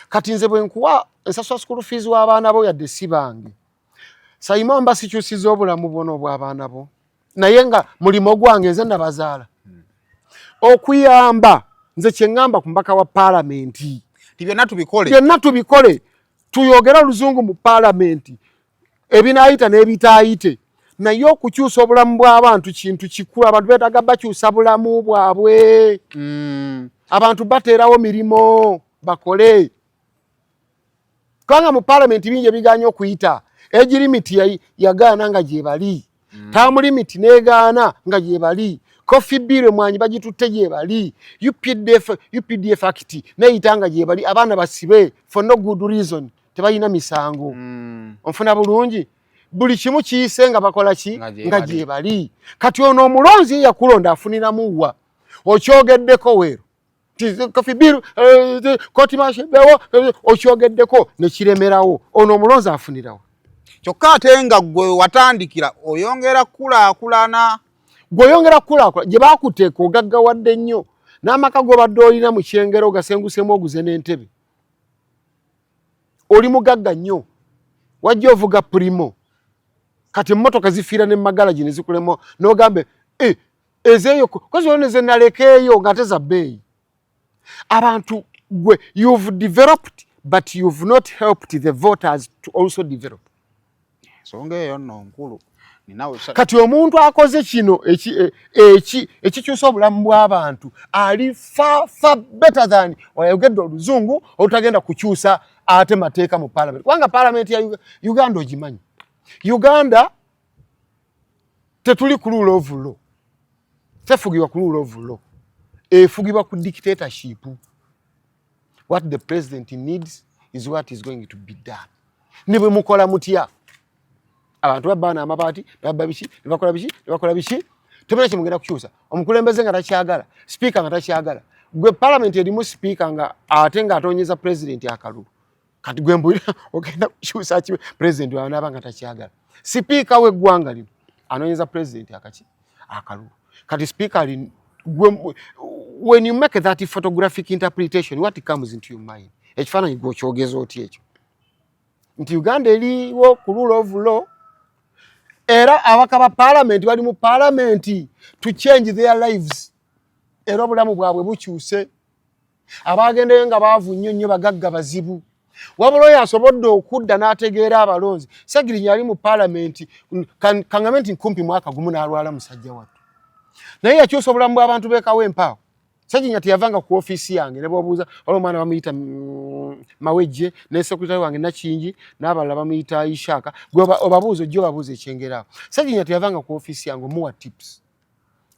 kati nze bwe nkuwa ensasula school fees w'abaana bo yadde si bange Saima mba sikyusiza obulamu bwono bw'abaana bo naye nga mulimo gwange nze nabazaala okuyamba nze kye ngamba ku mbaka wa paalamenti byonna tubikole tuyogera oluzungu mu paalamenti ebinaayita n'ebitaayite naye okukyusa obulamu bw'abantu kintu kikulu abantu beetaaga bakyusa bulamu bwabwe abantu bateerawo mirimo bakole kubanga mu paalamenti bingi ebiganya okuyita age limit yagaana nga gye bali term limit negaana nga gye bali coffee bill mwanyi bagitutte gye bali UPDF act neyita nga gye bali abaana basibe for no good reason tebalina misango onfuna bulungi buli kimu kiyise nga bakola ki nga gye bali kati ono omulonzi yakulonda afuniramuwa okyogeddeko weero coffee bill koti mashebewo okyogeddeko nekiremerawo ono omulonzi afunirawo
kyokka ate nga gwe watandikira oyongera kulaakulana gye baakuteeka ogaggawadde nnyo n'amaka g'obadde olina mu kyengero ogasengusemu oguze n'entebe oli mugagga nnyo wajja ovuga primo kati emmotoka zifiira ne magalaji ne zikulemo n'ogambe ezeeyo kozi olwo ne ze nalekeeyo ng'ate za bbeeyi abantu gwe you've developed but you've not helped the voters to also develop. Songa eyo nno nkulu
kati omuntu akoze kino ekikyusa obulamu bw'abantu ali far better than oyogedde oluzungu olutagenda kukyusa ate mateeka mu parliament kubanga parliament ya Uganda ogimanyi Uganda tetuli ku rule of law tefugibwa ku rule of law efugibwa ku dictatorship. What the president needs is what is going to be done. Nibwe mukola mutya abantu babana amabaati babba bishi bakola bishi tebera kimugenda kukyusa omukulembeze nga takyagala speaker nga takyagala gwe parliament erimu speaker nga ate nga atonyeza president akalulu kati gwe mbulira ogenda kukyusa ki president wanaba nga takyagala speaker w'eggwanga lino anonyeza president akalulu kati speaker when you make that photographic interpretation what comes into your mind ekifaananyi gwe okyogeza oti ekyo nti Uganda eriwo ku rule of law era abaka ba parliament bali mu parliament to change their lives era obulamu bwabwe bukyuse abagendeyo nga baavu nnyo bagagga bazibu wabula oyo asobodde okudda n'ategeera abalonzi Segirinya ali mu parliament kangamenti nkumpi mwaka gumu n'alwala musajja wattu naye yakyusa obulamu bw'abantu beekawo empaawo Segirinya teyavanga ku office yange ne bw'obuuza olwo omwana bamuyita Mawejje ne secretary wange Nakingi n'abalala bamuyita Ishaka obabuuza ojja obabuuza ekyengerawo Segirinya teyavanga ku office yange omuwa tips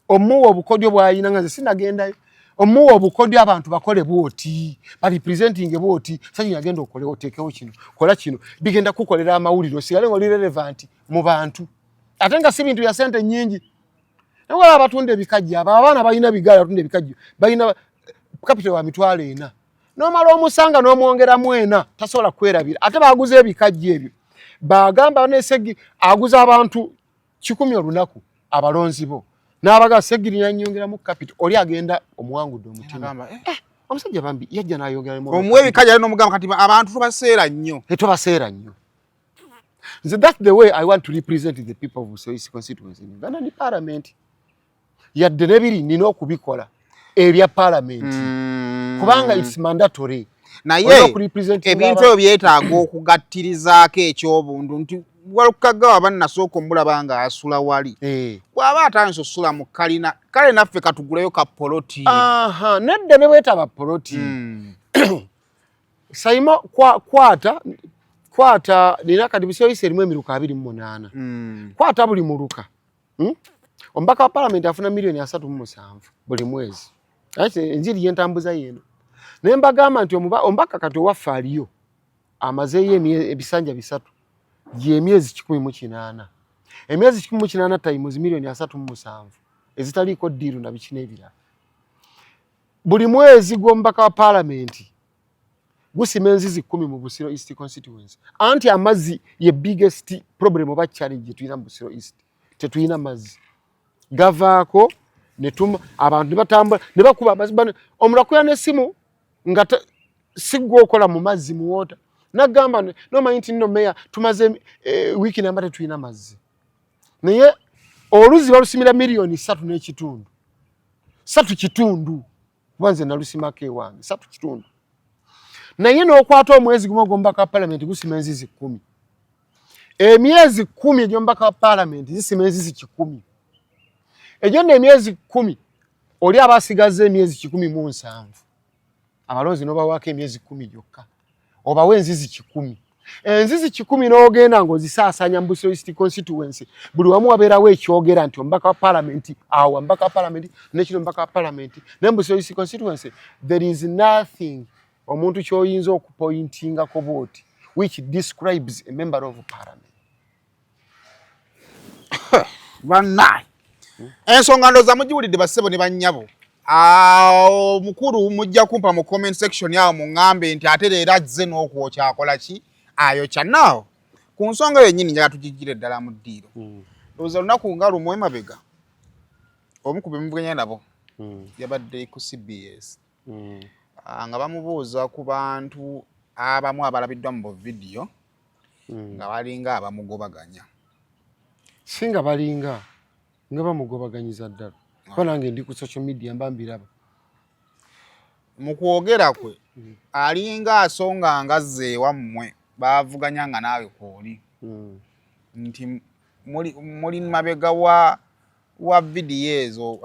omuwa obukodyo bw'ayina nga nze sinagendayo omuwa obukodyo abantu bakole bwoti bali presenting bwoti sanyi agenda okole otekewo kino kola kino bigenda kukolera amawuliro sigale ngoli relevant mu bantu ate nga si bintu ya sente nyingi wala abatunde bikajja abaana balina bigala abatunde bikajja balina capital wa mitwalo ena nomala omusanga n'omwongera mwena tasobola kwerabira ate baguze ebikajja ebyo bagamba nesegi aguza abantu 100 olunaku abalonzi bo n'abaga segiri yanyongera mu capital oli agenda omuwangudde omutima omusajja bambi yajja n'ayongera mu
omwe bikajja n'omugamba kati abantu tubaseera nnyo
tubaseera nnyo. So that's the way I want to represent the people of Busoga East constituency in Uganda Parliament. Yadde nebiri nina okubikola ebya parliament kubanga it's mandatory
naye ebintu ebyo byetaaga okugattirizaako ekyobuntu nti walukaggawa bannasooka omulaba asula wali bw'aba atandise osula mu kalina kale naffe katuguleyo ka poloti
nedda ne bwetaba poloti sayima kwata nina kati Busoga East erimu emiruka 28 kwata buli muruka ombaka wa parliament afuna $3.7 buli mwezi ate enjiri yentambuza yeno nembagamba nti ombaka kati owaffe aliyo amazeeyo ebisanja 3 emyezi 18 emyezi 18 times $3.7 ezitaliko ddiiru na biki n'ebirala buli mwezi gw'ombaka wa parliament gusima enzizi 10 mu Busoga East constituency anti amazzi ye biggest problem oba challenge tuyina mu Busoga East tetuyina mazzi gavaako netuma abantu nibatambula nebakuba amazzi omulakuya n'essimu nga sigwa okola mu mazzi mu water nagamba nomanyi nti nno meya tumaze wiiki namba tetuyina mazzi naye oluzi balusimira $3.3 3 wanze nalusimako ewange 3 naye n'okwata omwezi gumu ogw'ombaka wa parliament gusima enzizi 10 emyezi 10 egy'ombaka wa parliament zisima enzizi 10 egyo n'emyezi 10 oli abasigaze emyezi 17 abalonzi n'obawaako emyezi 10 gyokka obawe enzizi 10 enzizi 10 n'ogenda ng'ozisaasanya mu Busoga East constituency buli wamu wabeerawo ekyogera nti ombaka wa parliament awo ombaka wa parliament nekino ombaka wa parliament ne mu Busoga East constituency there is nothing omuntu ky'oyinza okupointingako bwoti which describes a member of parliament.
Bannaye ensonga ndowooza mugiwulidde bassebo ne bannyabo omukulu mujja kumpa mu comment section yawo muŋŋambe nti ate leero azze n'okwokya akola ki ayokya naawo ku nsonga yennyini njala tugijjire ddala mu ddiiro ndowooza lunaku nga lumu emabega omu ku bemuvuganya nabo yabadde ku CBS nga bamubuuza ku bantu abamu abalabiddwa mu vidiyo nga balinga abamugobaganya
singa balinga nga bamugobaganyiza ddala kuba nange ndi ku social media mbambiraba
mu kwogera kwe alinga asonga nga zze wammwe baavuganya nga naawe kwoli nti muli mabega wa vidiyo ezo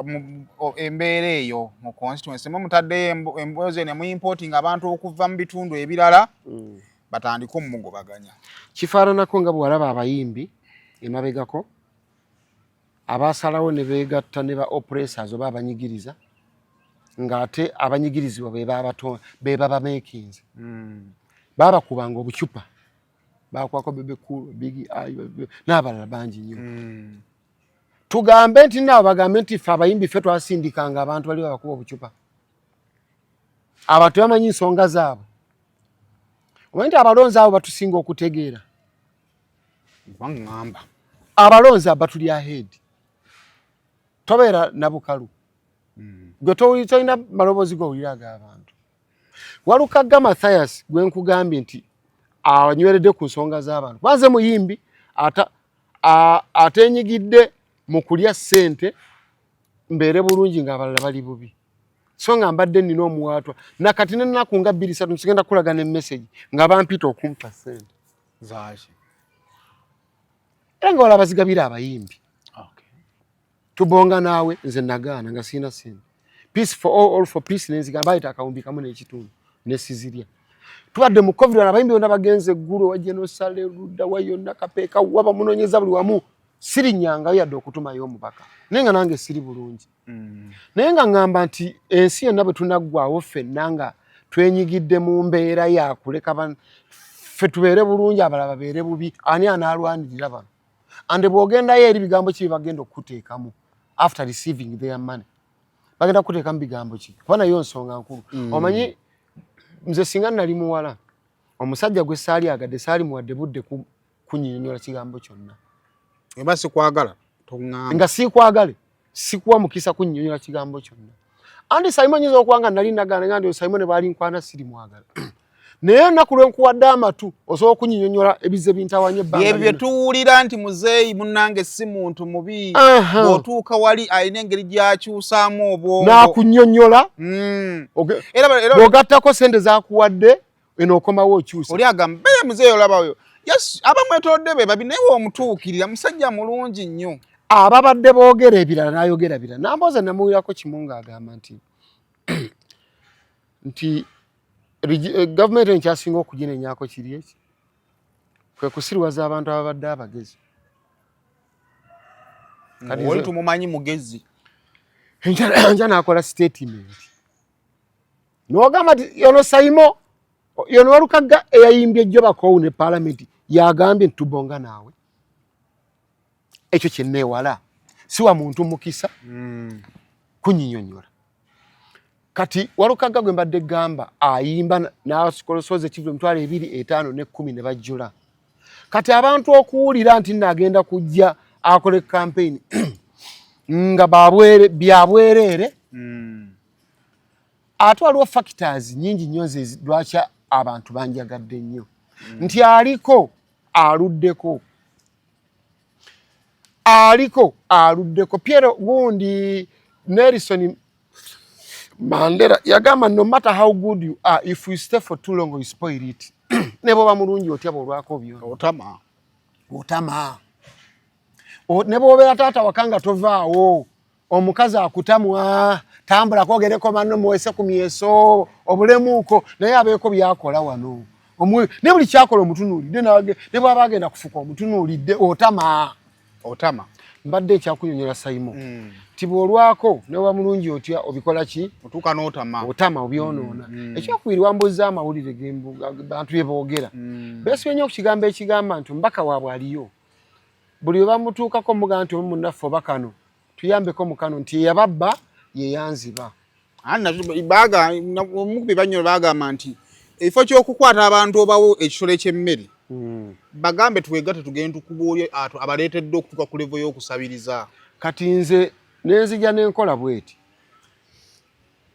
embeera eyo mu constituency mutaddeyo emboozi ne muimporting abantu okuva mu bitundu ebirala batandika omumugobaganya
kifaananako nga bwalaba abayimbi emabegako abasalawo ne beegatta ne ba oppressors oba abanyigiriza ng'ate abanyigirizibwa be baba makings babakubanga obucupa bakwako Bebe Cool Big n'abalala bangi nnyo tugambe nti nabo bagambe nti ffe abayimbi ffe twasindikanga abantu bali babakuba obucupa abantu bamanyi nsonga zaabwe omanyi nti abalonzi abo batusinga okutegeera
baŋŋamba
abalonzi abatuli ahead tobeera na bukalu gwe tolina maloboozi g'owulira ag'abantu Walukagga Mathias gwe nkugambye nti anyweredde ku nsonga z'abantu banze muyimbi atenyigidde mu kulya ssente mbeere bulungi ng'abalala bali bubi so nga mbadde nnina omuwaatwa nakati n'ennaku nga 2-3 nsigenda kulagana emmesegi nga bampita okumpa ssente
zaaki
era nga wala bazigabira abayimbi tubonga naawe nze nagaana nga sirina ssente peace for all for peace nenzigamba bayita akawumbi kamu n'ekitundu nesizirya tubadde mu covid abayimbi bonna bagenze eggulo wajje n'osala erudda wa yonna kapeeka waba munoonyeza buli wamu sirinnyangayo yadde okutumayo omubaka naye nga nange siri bulungi naye nga ŋŋamba nti ensi yonna bwe tunaggwawo ffenna nga twenyigidde mu mbeera yakuleka ffe tubeere bulungi abalala babeere bubi ani anaalwanirira bano ande bw'ogendayo eri bigambo ki bagenda okukuteekamu after receiving their money bagenda kukuteekamu bigambo ki kuba nayo nsonga nkulu omanyi nze singa nali muwala omusajja gwe saali agadde saali muwadde budde kunyinyonyola kigambo kyonna
eba sikwagala
nga sikwagale sikuwa mukisa kunyinyonyola kigambo kyonna andi Simon nyiza okuwanga nali nagana ngandi Simon baali nkwana siri mwagala naye nakulwe nkuwadde amatu osobola okunyinyonyola ebize bintawanye ebbanga
ebyo bye tuwulira nti muzeeyi munnange si muntu mubi bw'otuuka wali alina engeri gy'akyusaamu obwongo
n'akunnyonnyola bw'ogattako sente z'akuwadde eno okomawo okyusa
oli agamba muzeeyi olabayo abamwetoolodde be babi naye omutuukirira musajja mulungi nnyo
ababadde boogera ebirala n'ayogera birala nambooza namuwirako kimu ng'agamba nti gavumenti enkyasinga okuginenyako kiri eki kwe kusiriwaza abantu ababadde abagezi
oli tumumanyi mugezi
nja nakola statement n'ogamba nti yono Saimo yono Walukaga eyayimbye ejjo bakoowu ne palamenti yagambye nti tubonga naawe ekyo kyenneewala siwa muntu mukisa kunyinyonyola kati Walukaga gwe mbadde gamba ayimba n'asikolosoze ekivulo emitwalo 2, 5 ne 10 ne bajjula kati abantu okuwulira nti nagenda kujja akole campaign nga byabwereere ate waliwo factors nyingi nnyo lwaki abantu banjagadde nnyo nti aliko aluddeko Piero gundi Nelson Mandela yagamba no matter how good you are if you stay for too long you spoil it ne bwoba mulungi otya bwolwako byo otama ne bwobeera taata wakanga tovaawo omukazi akutamwa tambula kwogereko manno muwese ku myeso obulemuuko naye abeeko byakola wano ne buli kyakola omutunuulidde ne bwaba agenda kufuka omutunuulidde otama mbadde ekyakunyonyola Saimo ti bwolwako ne bwoba mulungi otya obikola ki
otuuka n'otama
obyonoona ekyakubirirwa mbuzi amawulire bantu bye boogera beesibye nnyo okukigamba ekigamba nti omubaka waabwe aliyo buli bamutuukako mugamba nti omunnaffe oba kano tuyambeko mu kano nti yababba yeyanziba omukubi bannyo baagamba nti ekifo ky'okukwata abantu obawo ekisolo eky'emmere bagambe twegatte tugende tukubuulye abaleetedde okutuuka ku levo y'okusabiriza kati nze nenzija n'enkola bweti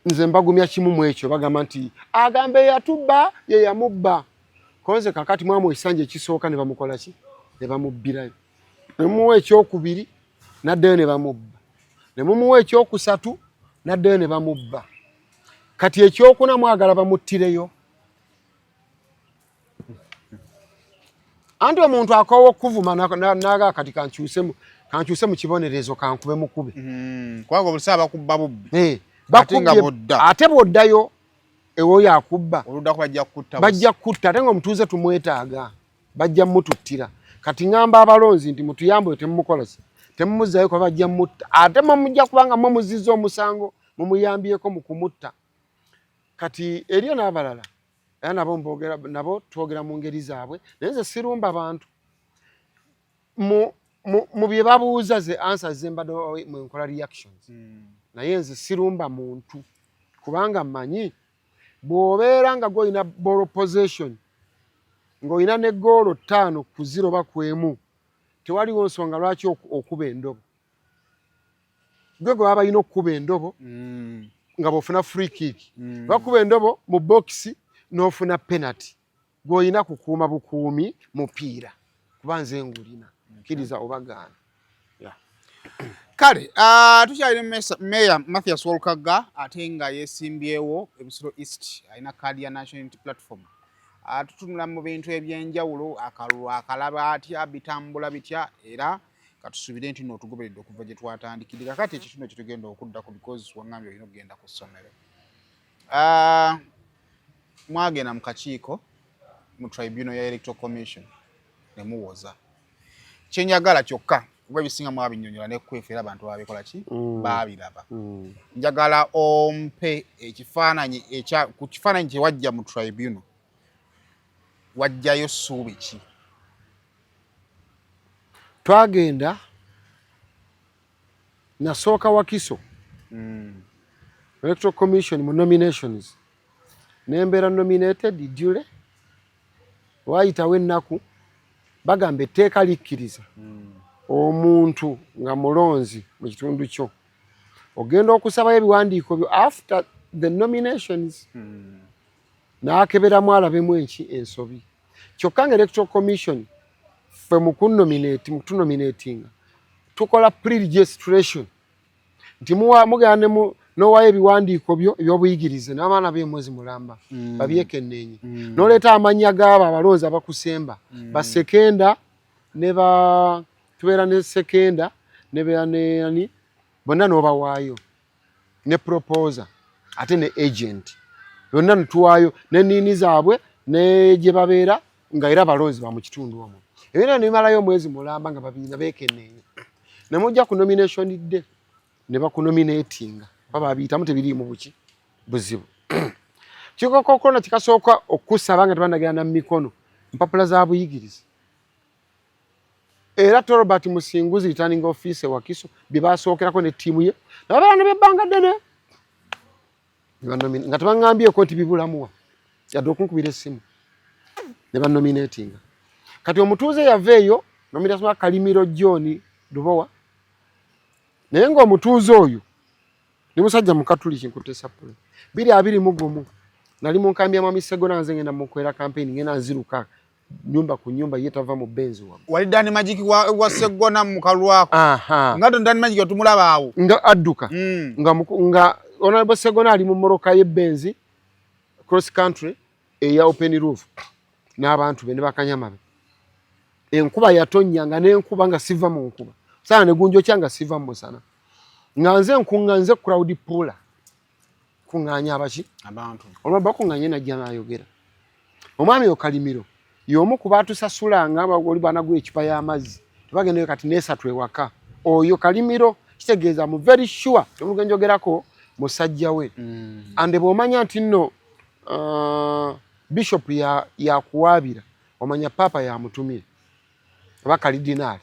nze mbagumya kimu mu ekyo bagamba nti agamba eyatubba ye yamubba konze kakati mwamu ekisanja ekisooka ne bamukola ki ne bamubbirayo ne mumuwa ekyokubiri naddeyo ne bamubba ne mumuwa ekyokusatu naddeyo ne bamubba kati ekyokuna mwagala bamuttireyo anti omuntu akoowa okuvuma naga kati kankyuse mu kibonerezo kankube mukube
kwago bulisa bakubba bubbi
ate bwoddayo ewoyo akubba
bajja
kutta ate nga omutuuze tumwetaaga bajja mututtira kati ngamba abalonzi nti mutuyambe temumukola ki temumuzzayo kuba bajja mutta ate mumujja kubanga mumuzizza omusango mumuyambyeko mu kumutta kati eriyo n'abalala era nabo twogera mu ngeri zaabwe naye nze sirumba abantu mu bye babuuza ze answers ze mbadde mu nkola reactions naye nze sirumba muntu kubanga mmanyi bw'obeera nga gw'olina ball possession ng'olina ne goolo 5-0 bakwemu tewaliwo nsonga lwaki okuba endobo gwe baba balina okukuba endobo nga bw'ofuna free kick bakuba endobo mu bokisi n'ofuna penalty gw'olina kukuuma bukuumi mupiira kuba nze ngulina kkiriza obagaana
kale tukyalina Meya Mathias Walukaga ate nga yeesimbyewo Ebisolo East alina kaadi ya National Unity Platform tutunula mu bintu ebyenjawulo akalulu akalaba atya bitambula bitya era katusuubire nti n'otugoberedde okuva gye twatandikirira kakati ekitundu ekyo tugenda okuddako because wangambye olina okugenda ku ssomero mwagenda mu kakiiko mu tribunal ya Electoral Commission ne muwoza kyenjagala kyokka webisinga mwabinyonyola ne kwefera abantu babikola ki babiraba njagala ompe ekifaananyi ku kifaananyi kye wajja mu tribunal wajjayo ssuubi ki
twagenda nasooka Wakiso Electoral Commission mu nominations nembeera nominated dule waayitawo ennaku bagamba etteeka likkiriza omuntu nga mulonzi mu kitundu kyo ogenda okusabayo ebiwandiiko byo after the nominations n'akeberamu alabemu ensobi kyokka nga Electoral Commission ffe mu kunominatinga tukola pre-registration nti mugenda n'owaayo ebiwandiiko byo ebyobuyigirize n'abaana b'emwezi mulamba babyekenneenye n'oleeta amannya g'abo abalonzi abakusemba basekenda tubeera ne sekenda nebeera ne bonna n'obawaayo ne proposer ate ne agent bonna netuwaayo n'enniini zaabwe ne gye babeera nga era balonzi ba mu kitundu omwo ebyo nebimalayo omwezi mulamba nga babiina beekenneenye ne mujja ku nomination day ne bakunominatinga baba biyitamu tebiriimu buki buzibu kikokokona kikasooka okusaba nga tebanagenda mu mikono mpapula za buyigirize era Robert Musinguzi returning office Wakiso bye basookerako ne ttiimu ye nababeera ne bebbanga ddene nga tebaŋŋambyeko nti bibulamuwa yadde okunkubira essimu ne banominatinga kati omutuuze yaveeyo nomination Kalimiro John Lubowa naye ng'omutuuze oyo ni musajja mukatuliki nkutesa pule 221 nali mu nkambi ya Mwami Segona nze ngenda mu kwera campaign ngenda nziruka nyumba ku nyumba yetava mu benzi wa
wali Dani Magic wa Segona mu kalwako ngato Dani Magic otumulaba awo
nga adduka nga Honorable Segona ali mu moroka ye benzi cross country eya open roof n'abantu be ne bakanyamabe enkuba yatonyanga n'enkuba nga siva mu nkuba sana ne gunjo kyanga siva mu musana nganze nkunganze crowd pooler kunganya abachi
abantu
olwa kunganye na jana ayogera omwami Okalimiro yomu kubatu sasula ngaba oli bana gwe ekipa y'amazzi tubagende kati nesatu ewaka oyo Kalimiro kitegeeza mu very sure tumugenjogerako musajja we ande bomanya nti nno bishop ya kuwabira omanya papa ya mutumire bakali dinari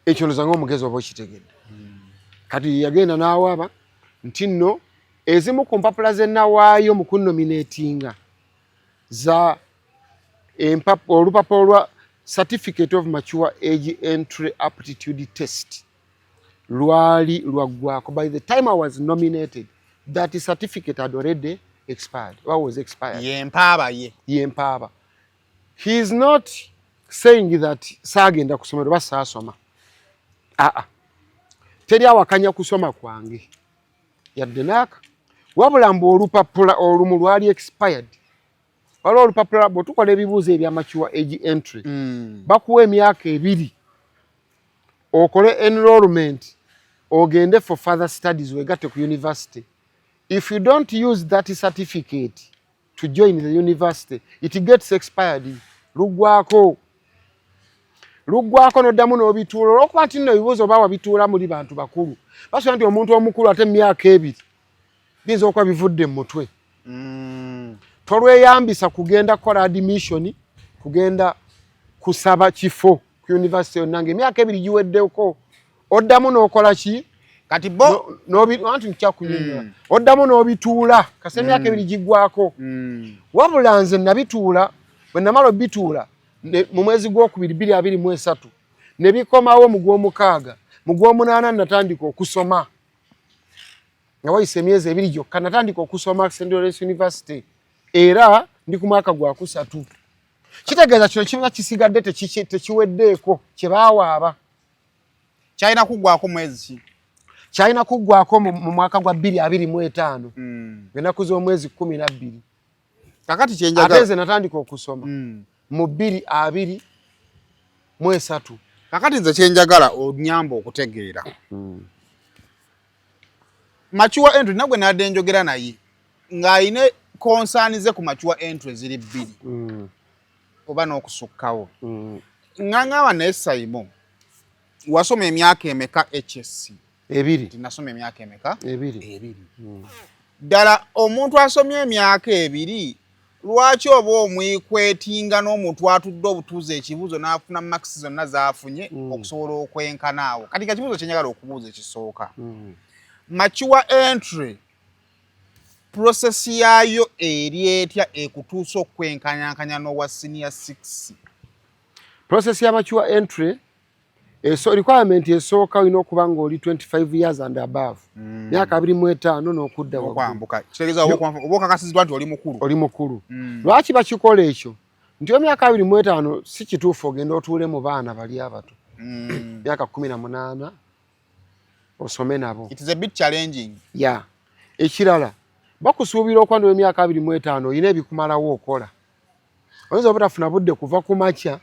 ekyo nzango omugezi obo kitegedde kati yagenda n'awaba nti nno ezimu ku mpapula ze nawaayo mu kunominatinga za olupapula olwa certificate of mature age entry aptitude test lwali lwaggwako by the time I was nominated that certificate had already expired. What was expired? Yempaaba. He is not saying that sagenda kusomero basasoma. Teri awakanya kusoma kwange. Yaddenaka. Wabula mbu olupapula olumu lwali expired. Waliwo olupapula bw'otukola ebibuuzo ebya mature age entry. Bakuwa emyaka 2. Okole enrollment. Ogende for further studies wegatte ku university. If you don't use that certificate to join the university, it gets expired. Lugwako noddamu n'obituula olwokuba nti nno ebibuuzo bawa bituula muli bantu bakulu basobola nti omuntu omukulu ate emyaka 2 biyinza okuba bivudde mu mutwe tolweyambisa kugenda kukola admission kugenda kusaba kifo ku university yonna ng'emyaka 2 giweddeko oddamu n'okola ki
kati bo
anti nkyakunyonyola oddamu n'obituula kase emyaka 2 giggwako wabula nze nabituula bwe namala obituula mu mwezi gw'okubiri 2023 ne bikomawo mu gw'omukaaga mu gw'omunaana natandika okusoma nga wayise emyezi 2 gyokka natandika okusoma St. Lawrence University era ndi ku mwaka gwa 3 kitegeeza kino kiba kisigadde tekiweddeeko kye baawaaba
kyalina kuggwako mwezi ki
kyalina kuggwako mu mwaka gwa 2025 ennaku z'omwezi 12
kakati kyenjaga
ate nze natandika okusoma mu 2023
kakati nze kyenjagala onyamba okutegeera mature entry nagwe nadde njogera naye ng'ayina konsaani ze ku mature entry ziri 2 oba n'okusukkawo nganga ne Saimo wasoma emyaka emeka HSC
2
tinasoma emyaka emeka
2
dala omuntu asomye emyaka 2 lwaki oba omwikwetinga n'omuntu atudde obutuuze ekibuuzo n'afuna max zonna zaafunye okusobola okwenkanaawo kati kakibuuzo kyenyagala okubuuza ekisooka mature entry process yaayo eri etya ekutuusa okwenkanyakanya n'owa senior 6
process ya mature entry requirement esooka olina okuba nga oli 25 years and above myaka 25 n'okudda
okwambuka kitegeeza oba okakasiddwa nti oli mukulu
lwaki bakikola ekyo nti emyaka 25 si kituufu ogenda otuule mu baana bali abato myaka 18 osome nabo.
It is a bit challenging.
Yeah. Ekirala bakusuubira okwandula emyaka 25 olina ebikumalawo okola. Oyinza obutafuna budde kuva ku makya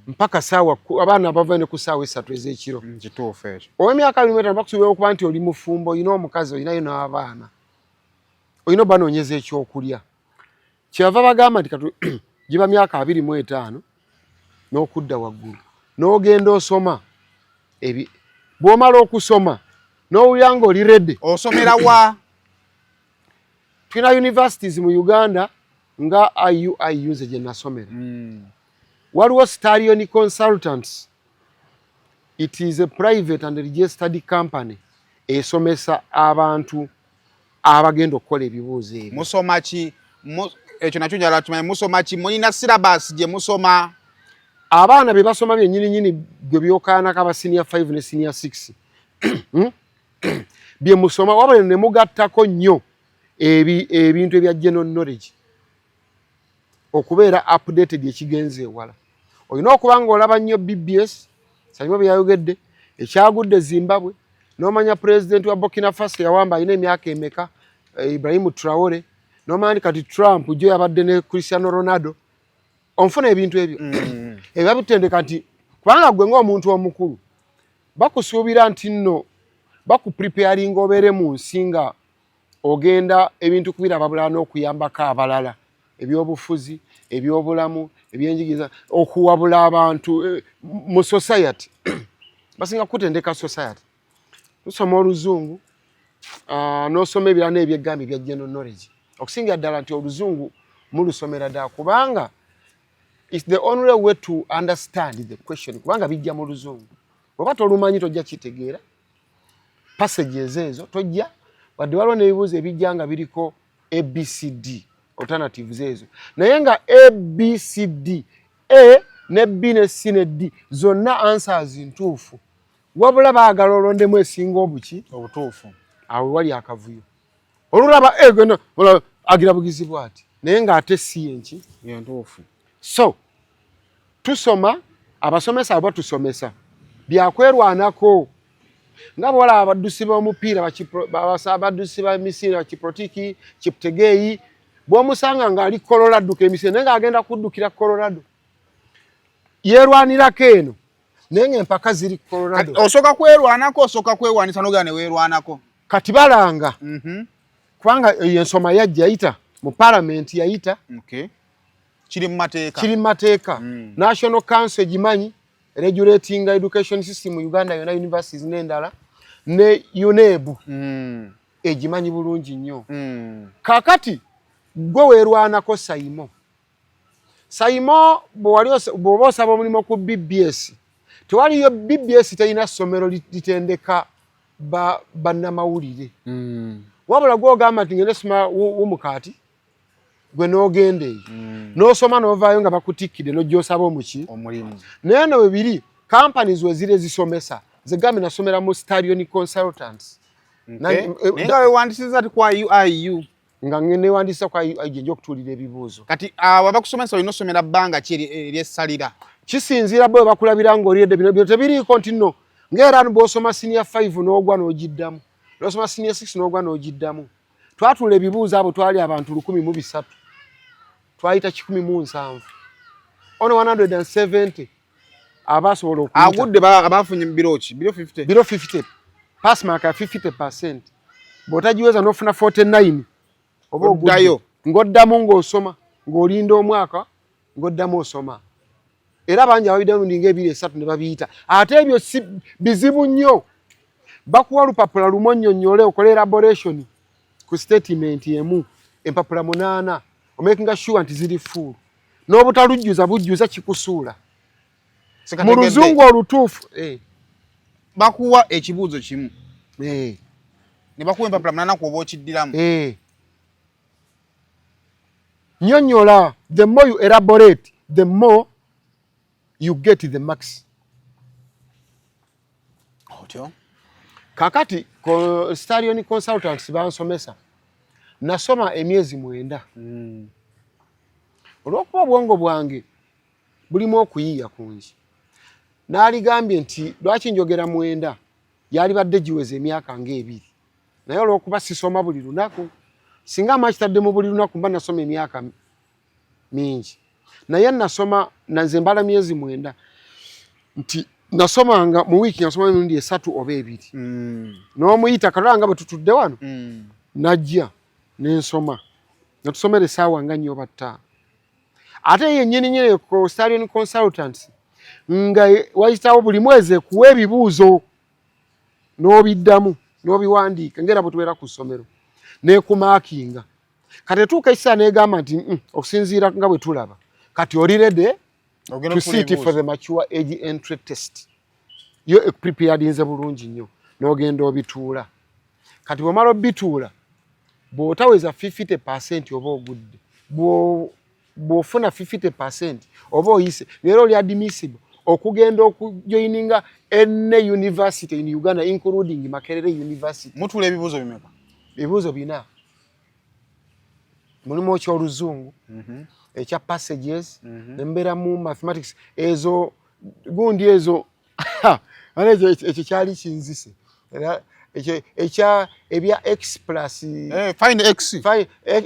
mpaka saawa abaana bava ne ku saawa 3 ez'ekiro.
Kituufu ekyo.
Ow'emyaka 25 bakusuubira okuba nti oli mufumbo, olina omukazi, olinayo n'abaana. Olina banoonyeza ekyokulya. Kyava bagamba nti katu giba myaka 25 n'okudda waggulu. N'ogenda osoma bw'omala okusoma n'owulira ng'oli ready.
Osomera wa?
Tulina universities mu Uganda nga IUIU ze gye nasomera. Waliwo Starion Consultants. It is a private and registered company esomesa abantu abagenda okukola ebibuuzo ebyo.
Musoma ki? Ekyo nakyo njala tumanyi musoma ki? Mulina syllabus gye musoma?
Abaana be basoma byennyini gwe byokaana kaba senior 5 ne senior 6. Bye musoma wabale ne mugattako nnyo ebintu ebya general knowledge okubeera updated ekigenze ewala. Olina okuba nga olaba nnyo BBS Saimo bye yayogedde ekyagudde Zimbabwe n'omanya president wa Burkina Faso yawamba alina emyaka emeka Ibrahim Traore n'omanya kati Trump jo yabadde ne Cristiano Ronaldo onfuna ebintu ebyo ebyo bitendeka nti kubanga gwe ng'omuntu omukulu bakusuubira nti nno bakupreparing obeere mu nsi nga ogenda ebintu kubiraba bulala n'okuyambako abalala ebyobufuzi ebyobulamu ebyenjigiriza okuwabula abantu mu society basinga kutendeka society tusoma oluzungu n'osoma ebirala n'ebyegambi bya general knowledge okusingira ddala nti oluzungu mulusomera ddala kubanga it's the only way to understand the question kubanga bijja mu luzungu oba tolumanyi tojja kitegeera passages ezo tojja wadde waliwo n'ebibuuzo ebijja nga biriko ABCD alternatives ezo naye nga ABCD A ne B ne C ne D zonna answers ntuufu wabula baagala olondemu esinga obutuufu awo wali akavuyo olulaba egenda agira bugizi bwati naye ng'ate si enki
ntuufu.
So tusoma abasomesa abo tusomesa byakwerwanako nga bwala abaddusi b'omupiira abaddusi b'emisiri bakiprotiki Kiptegeyi bw'omusanga ng'ali Colorado kemisiri naye ng'agenda kuddukira Colorado yeerwanirako eno naye ng'empaka ziri Colorado.
Osooka kwerwanako osooka kwewanisa n'ogenda ne weerwanako
kati balanga kubanga ensoma yajja yayita mu parliament yayita
kiri mu
mateeka National Council egimanyi regulating education system mu Uganda yonna universities n'endala ne UNEB egimanyi bulungi nnyo. Kakati gwe weerwanako Saimo bw'oba osaba omulimu ku BBS tewaliyo BBS terina ssomero litendeka bannamawulire wabula gw'ogamba nti ngenda soma wumukaati gwe n'ogenda eyo n'osoma n'ovaayo nga bakutikkide n'ojja osaba omulimu naye no bibiri companies we ziri ezisomesa zegambe nasomera mu Starion Consultants
naye nga wewandisiza ku IUIU
nga neewandisa ku IUIU nja okutuulira ebibuuzo
kati abakusomesa olina osomera bbanga ki eryessalira
kisinziira bwe bakulabira ng'olyedde bino tebiriiko nti nno ng'era bw'osoma senior 5 n'ogwa n'ogiddamu n'osoma senior 6 n'ogwa n'ogiddamu twatuula ebibuuzo abo twali abantu 1,300 twayita 1,700 ono 170 abasobola okuyita
agudde abafunye biro ki biro
50 pass mark ya 50% bw'otagiweza n'ofuna 49 oba
oddayo
ng'oddamu ng'osoma ng'olinda omwaka ng'oddamu osoma era bangi ababidownloadinga 2-3 ne babiyita ate ebyo si bizibu nnyo bakuwa lupapula lumu nnyonnyole okole elaboration ku statement emu empapula 8 omakinga sure nti ziri full n'obutalujjuza bujjuza kikusuula mu luzungu olutuufu
bakuwa ekibuuzo kimu ne bakuwa empapula 8 kuoba okiddiramu
nnyonnyola the more you elaborate the more you get the marks
otyo
kakati Stallion Consultants bansomesa nasoma emyezi 9 olw'okuba obwongo bwange bulimu okuyiiya kungi n'aligambye nti lwaki njogera 9 yali badde giweze emyaka nga 2 naye olw'okuba sisoma buli lunaku singa amakitadde mu buli lunaku mba nasoma emyaka mingi naye nasoma nanze mbala myezi 9 nti nasomanga mu wiiki nasoma emirundi 3 oba 2 n'omuyita kalanga bwe tutudde wano najja n'ensoma natusomera essaawa nga 4 oba 5 ate yennyini nyine ku Stallion Consultants nga wayitawo buli mwezi ekuwa ebibuuzo n'obiddamu n'obiwandiika ngera bwe tubeera ku ssomero n'ekumakinga kati etuuka ekiseera n'egamba nti okusinziira nga bwe tulaba kati oli ready to sit for the mature age entry test yo prepared nze bulungi nnyo n'ogenda obituula kati bw'omala obituula bw'otaweza 50% oba ogudde bw'ofuna 50% oba oyise leero oli admissible okugenda okujoininga enne university in Uganda including Makerere University.
Mutula ebibuuzo bimeka?
Ebibuuzo 4 mulimu eky'oluzungu ekya passages nembera mu mathematics ezo gundi ezo ekyo kyali kinzise ekya ebya x plus
find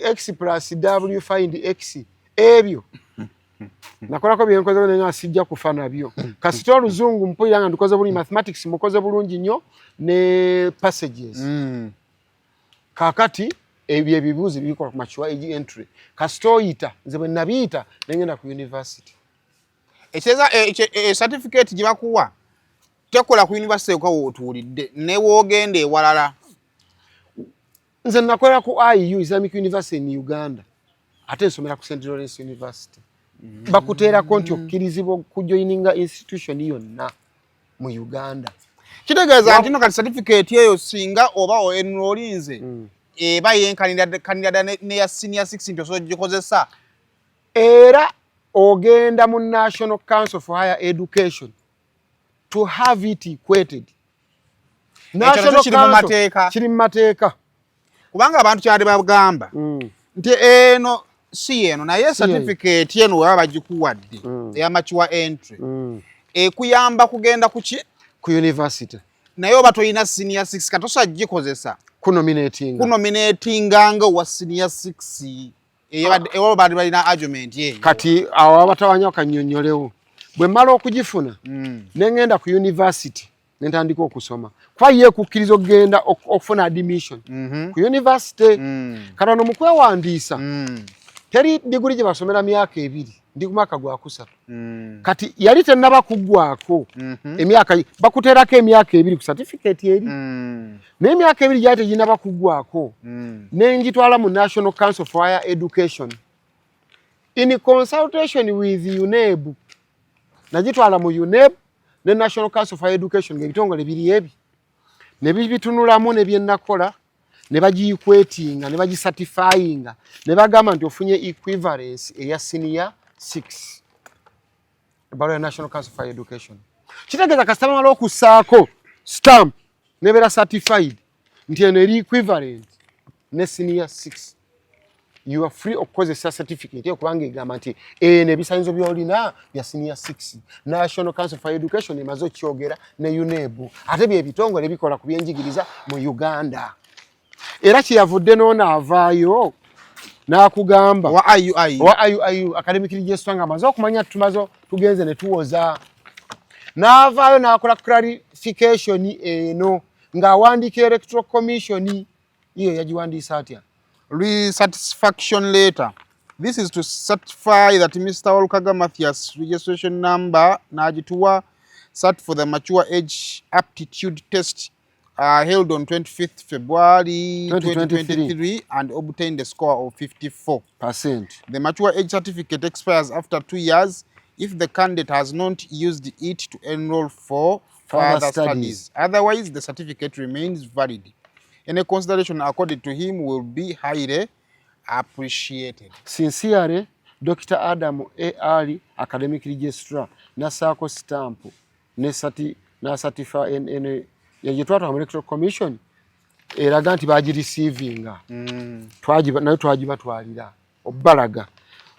x plus w find x ebyo nakolako byenkoze nenga sijja kufa nabyo kasito oluzungu mpulira nga ndukoze buli mathematics mukoze bulungi nnyo ne passages kakati ebyo ebibuuzo bikola ku mature age entry kasito oyita nze bwe nabiyita nengenda ku university
ekeza certificate gye bakuwa tekola ku university kwa wotuulidde ne woogende ewalala
nze nakolera ku IU Islamic University in Uganda ate nsomera ku St. Lawrence University bakuteerako nti okkirizibwa okujoininga institution yonna mu Uganda
kitegeeza nti no kati certificate eyo singa oba olinze eba yenkanira ne senior 6 nti osobola gikozesa
era ogenda mu National Council for Higher Education to have it equated.
National Council
kiri mu mateeka
kubanga abantu kyali bagamba nti eno si eno naye certificate eno baba bagikuwadde eya mature entry ekuyamba kugenda ku
university
naye oba toyina senior 6 katosa gikozesa kunominatinga wa senior 6 ewa bali balina argument yeyo
kati awo abatawanya okanyonyolewo bwe mala okugifuna nengenda ku university nentandika okusoma kwa ye kukkiriza okugenda okufuna admission ku university katono mu kwewandiisa teri diguli gye basomera myaka 2 ndi ku mwaka gwa 3 kati yali tennaba kuggwako emyaka bakuteerako emyaka 2 ku certificate eri n'emyaka 2 gyali teginaba kuggwako n'engitwala mu National Council for Higher Education in consultation with UNEB nagitwala mu UNEB ne National Council for Higher Education ng'ebitongole biri ebi ne bitunulamu ne byennakola ne bagiyikwetinga ne bagisatifyinga ne bagamba nti ofunye equivalence eya senior 6 about the National Council for Higher Education kitegeeza kasita bamala okussaako stamp nebeera certified nti eno eri equivalent ne senior 6 you are free okukozesa certificate okubanga egamba nti n'ebisaanyizo by'olina bya senior 6 National Council for Education emaze okyogera ne UNEB ate by'ebitongole bikola ku byenjigiriza mu Uganda era kyeyavudde n'ono avaayo n'akugamba
wa IU
academic register nga amaze okumanya tumaze tugenze ne tuwoza n'avaayo n'akola clarification eno ng'awandiika electoral commission iyo yagiwandiisa atya
satisfaction letter This is to certify that Mr. Olukaga Matthias registration number Najituwa sat for the mature age aptitude test held on 25th February 2023 and obtained a score of 54%. The mature age certificate expires after 2 years if the candidate has not used it to enroll for further studies. Otherwise, the certificate remains valid. Any consideration accorded to him will be highly appreciated.
Sincerely, Dr. Adam A. Ali, Academic Registrar, Nasako Stamp, na certify yajitwata mu Electoral Commission eraga nti baji receivinga nayo twagibatwalira obalaga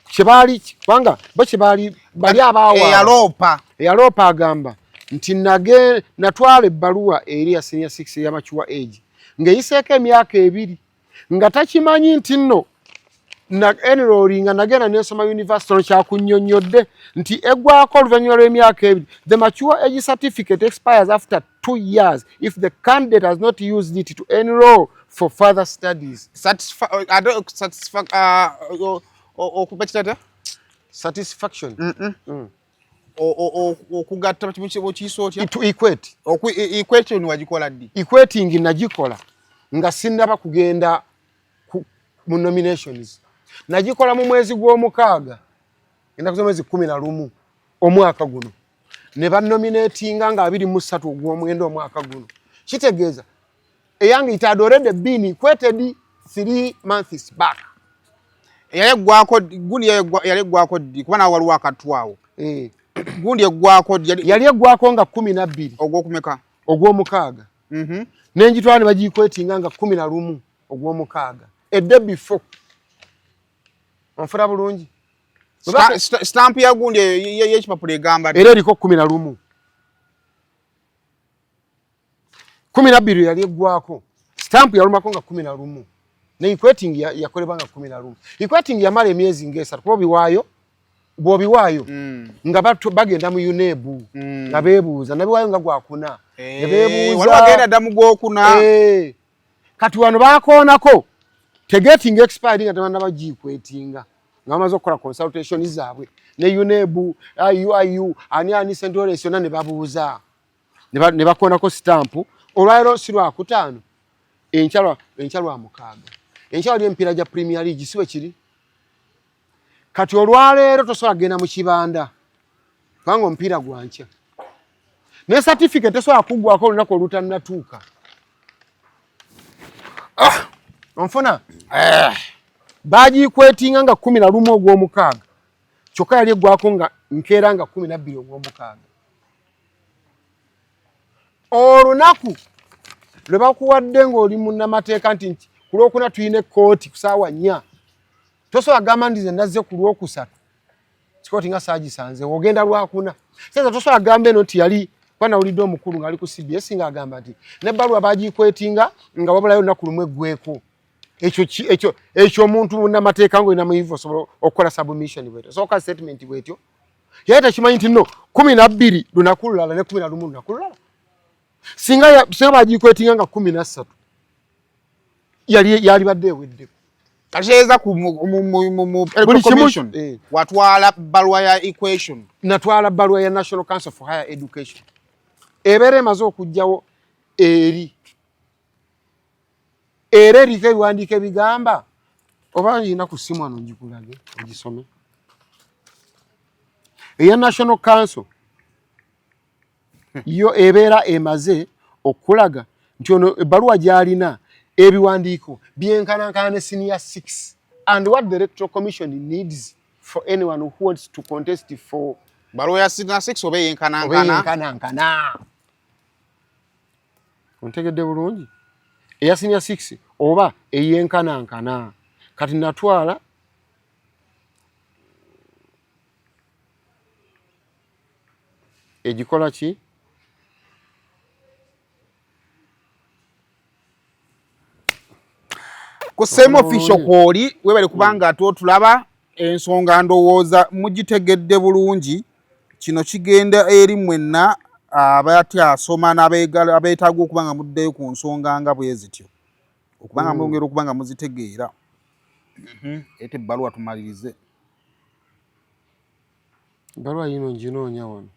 kyebali kwanga bakyebali bali abawa eyalopa agamba nti nage natwala ebbaluwa eri ya senior 6 ya mature age ngeyiseko emyaka 2 nga takimanyi nti nno na enrolling nagenda n'esoma university kyakunnyonnyodde nti eggwako oluvannyuma lw'emyaka 2. The mature age certificate expires after 2 years if the candidate has not used it to enroll for further studies. Satisfaction.
Okugatta kiso otya?
To equate.
Equate wagikola ddi?
Equating nagikola nga sinnaba kugenda mu nominations. Najikola mu mwezi gw'omukaaga enda kuzo mwezi 11 omwaka guno ne ba nominatinga nga 23 ogw'omwenda omwaka guno kitegeeza eyange it had already been equated 3 months back.
Gundi yalegwako ddi kuba nawe waliwo akatwawo gundi eggwako
yali eggwako nga 12
ogw'okumeka
ogw'omukaaga n'enjitwala ne bagikwetinga nga 11 ogw'omukaaga a day before. Onfura bulungi
stamp ya gundi y'ekipapula egamba
era eriko 11 12 yali eggwako stamp yalumako nga 11 ne equating yakolebwa nga 11 equating yamala emyezi ng'esatu kuba bw'obiwaayo nga bagenda mu UNEB nga beebuuza nabiwaayo nga gwakuna ne beebuuza
bagenda dda mu gwokuna
kati wano baakoonako tegeting expired nga tebanaba gikwetinga nga bamaze okukola consultation zaabwe ne UNEB IUIU ani Central Region ne babuuza ne bakoonako stamp olwaliro si lwakutaano enchalwa mukaaga enchalwa ly'empiira gya Premier League siwe kiri kati olwaleero tosobola kugenda mu kibanda kubanga omupiira gwankya ne certificate tosobola kuggwako olunaku olutanatuuka. Onfuna bagikwetinga nga 11 ogw'omukaaga kyokka yali eggwako nga nkeera nga 12 ogw'omukaaga. Olunaku lwe bakuwadde ng'oli munnamateeka nti ku Lwokuna tuyina ekkooti ku ssaawa 4 tosobola gamba nti nze nazze ku Lwokusatu kikooti nga saagisanze ogenda Lwakuna sasa tosobola gamba eno nti yali kwa nawulidde omukulu ng'ali ku CBS ng'agamba nti n'ebbaluwa bagikwetinga nga wabulayo olunaku lumu eggweko. Ekyo omuntu munnamateeka ng'olina muyivu osobola okukola submission bwetyo sooka statement bwetyo yali tekimanyi nti nno 12 lunaku lulala ne 11 lunaku lulala singa bagikwetinga nga 13 yali badde ewedde
kateeza ku Electoral Commission watwala bbaluwa ya equation.
Natwala bbaluwa ya National Council for Higher Education ebeera emaze okujjawo era eriko ebiwandiiko ebigamba oba yina ku ssimu wano ngikulage ogisome eya National Council yo ebeera emaze okulaga nti ono ebbaluwa gy'alina ebiwandiiko byenkanankana ne senior 6 and what the Electoral Commission needs for anyone who wants to contest for
bbaluwa ya senior 6 oba yenkanankana
ontegedde bulungi eya senior 6 oba eyenkanankana kati natwala egikola ki
ku same official kwoli webale kubanga atotulaba ensonga ndowooza mugitegedde bulungi kino kigenda eri mwenna abatyasoma n'abeetaaga okubanga muddeyo ku nsonga nga bwe zityo okubanga mwongera okubanga muzitegeera Ete ebbaluwa tumalirize.
Ebbaluwa yino nginoonya wano.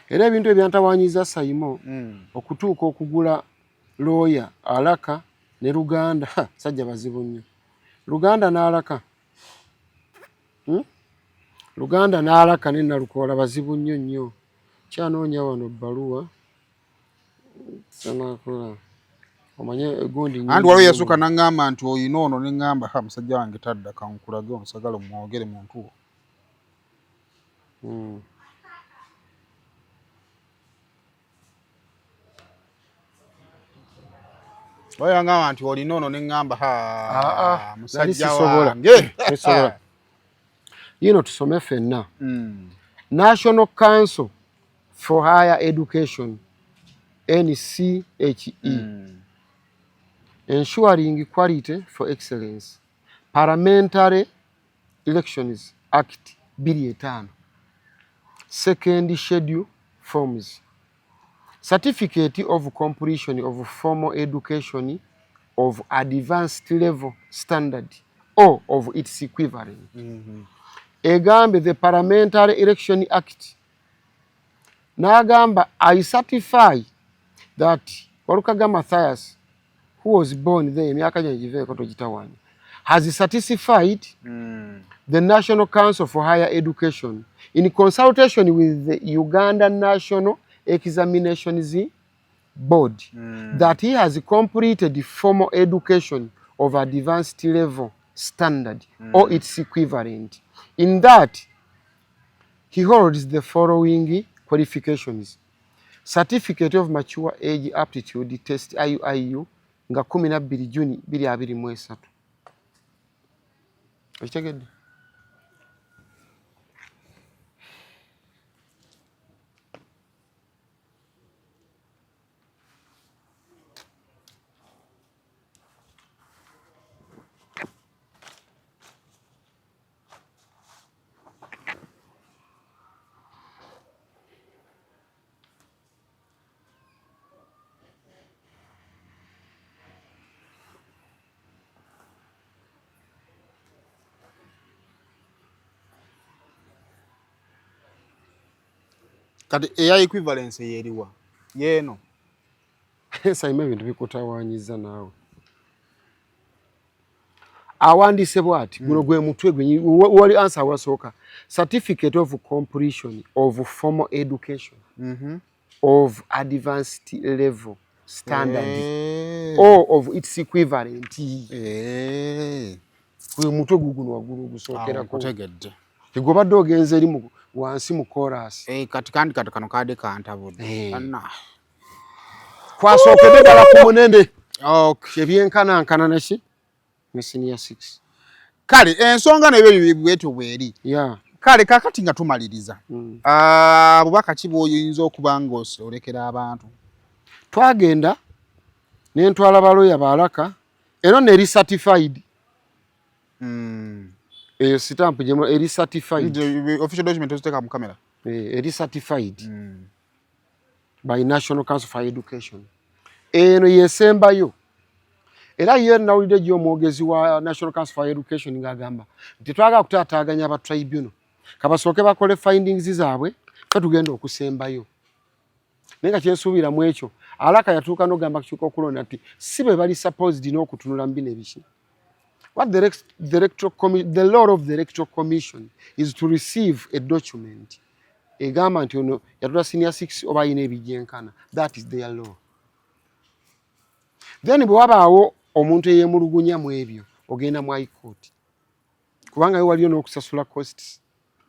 Era ebintu ebyantawaanyiza Saimo okutuuka okugula looya Alaka ne Luganda sajja bazibu nnyo. Luganda n'Alaka Luganda n'Alaka ne Nalukoola bazibu nnyo. Kyanoonya wano ebbaluwa sanakola omanye egundi
andi waliwo yasooka n'aŋŋamba nti oyina ono ne ŋŋamba musajja wange tadda kankulage omusagala mwogere muntu wo. Wayaŋŋamba nti olina ono ne ŋŋamba musajja wange.
Yino tusome ffenna. National Council for Higher Education NCHE Ensuring Quality for Excellence Parliamentary Elections Act 2005 Second Schedule Forms Certificate of Completion of Formal Education of Advanced Level Standard or of its equivalent. Egambe the Parliamentary Election Act Nagamba I certify that Walukagamba Matthias, who was born there has satisfied the National Council for Higher Education in consultation with the Uganda National Examinations Board that he has completed the formal education of advanced level standard or its equivalent. In that, he holds the following qualifications: Certificate of Mature Age Aptitude Test IUIU nga 12 Juni 2023. Okitegedde?
Kati eya equivalence yeriwa yeno
Saima ebintu bikutawaanyiza naawe. Awandiise bw'ati guno gwe mutwe gwe wali answer wasooka. Certificate of Completion of Formal Education of Advanced Level Standard or of its equivalent. Gwe mutwe guno wagulu gusookerako.
Kutegedde.
Tegobadde ogenze eri wansi mu chorus.
Kati kandi kano kade kantabudde. Anna.
Kwasookedde ddala ku munende. Okay. Ebyenkanankana naki? Ne senior 6.
Kale ensonga nebyo bwetyo bweri.
Yeah.
Kale kakati nga tumaliriza. Bubaka ki bw'oyinza okuba ng'olekera abantu?
Twagenda ne ntwala baloya Balaka eno ne certified. Eyo stamp jemo eri certified.
The official document oziteka mu kamera.
Eri certified by National Council for Education. Eno yesembayo. Era ye nawulidde gyo omwogezi wa National Council for Education ng'agamba nti twagala kutaataaganya aba tribunal kabasooke bakole findings zaabwe tugenda okusembayo. Naye nga kyensuubira mu ekyo Alaka yatuuka n'ogamba kikyuka okulonda nti si be bali supposed n'okutunula mbino ebiki. What the law of the Electoral Commission is to receive a document. Egamba nti ono yatula senior 6 oba ayina ebijjenkana. That is their law. Then bwe wabaawo omuntu eyeemulugunya mu ebyo ogenda mu High Court. Kubanga waliyo n'okusasula costs.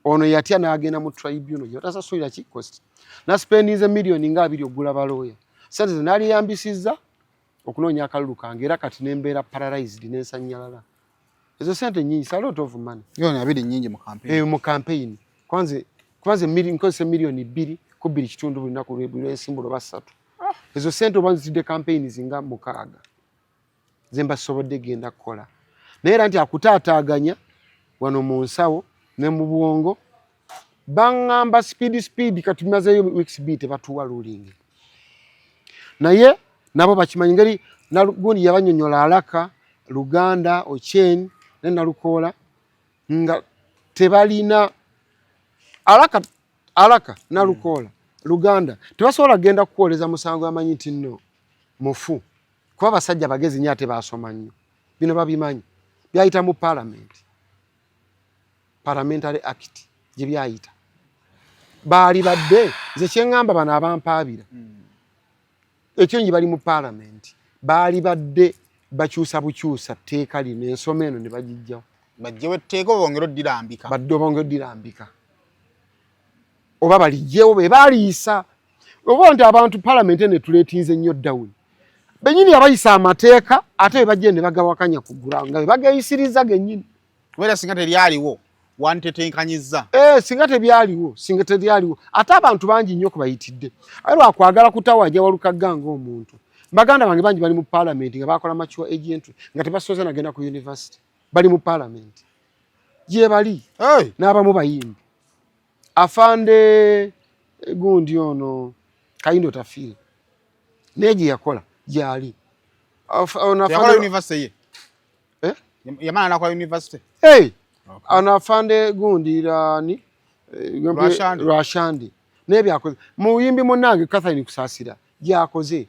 Ono yatya n'agenda mu tribunal. Yotasasulira ki cost? Naspendinze million nga 2 ogula balooya. Sente ze naaliyambisizza okunoonya akalulu kange era kati nembeera paralyzed n'ensanyalala. Ezo sente nyingi, a lot of money.
Yona 2 nyingi mu campaign.
Mu campaign. Kwanze nkozesa million 2 ku 2.5 buli lunaku lw'ensimbu oba 3. Ezo sente oba nzidde campaign zinga 6. Zemba sobodde genda kukola. Naye era nti akutaataaganya wano mu nsawo ne mu bwongo baŋŋamba speed kati tumazeeyo weeks bit tebatuwa ruling. Naye nabo bakimanyi ngeri gundi yabanyonyola Alaka Luganda Ochen ne Nalukola nga tebalina Alaka Nalukola Luganda tebasobola genda kukoleza musango amanyi nti nno mufu kuba basajja bagezi nnyo ate basoma nnyo bino babimanyi byayita mu parliamentary act gye byayita baali badde nze kyeŋŋamba bano abampaabira ekyo nyi bali mu parliament baali badde bakyusa bukyusa tteeka lino ensoma eno ne bagijjawo
bajjewo etteeka obongero ddirambika
badde obongero ddirambika oba balijjewo be baaliisa oba nti abantu parliament ne tuleetinze nnyo down bennyini abayisa amateeka ate bajje ne bagawakanya kugula nga bagayisiriza gennyini
wera singa teryaliwo wantetenkanyizza
singa tebyaliwo ate abantu bangi nnyo kubayitidde aye lwakwagala kutawaja walukaganga omuntu baganda bange bangi bali mu parliament nga bakola mature agent nga tebasoza nagenda ku university bali mu parliament gye bali n'abamu bayimbi afande gundi ono Kayindo Tafiri neje yakola gyali
yakola university yamana nakola university
ana afande gundi rani Rwashandi nebyakoze muyimbi munange Catherine Kusasira yakoze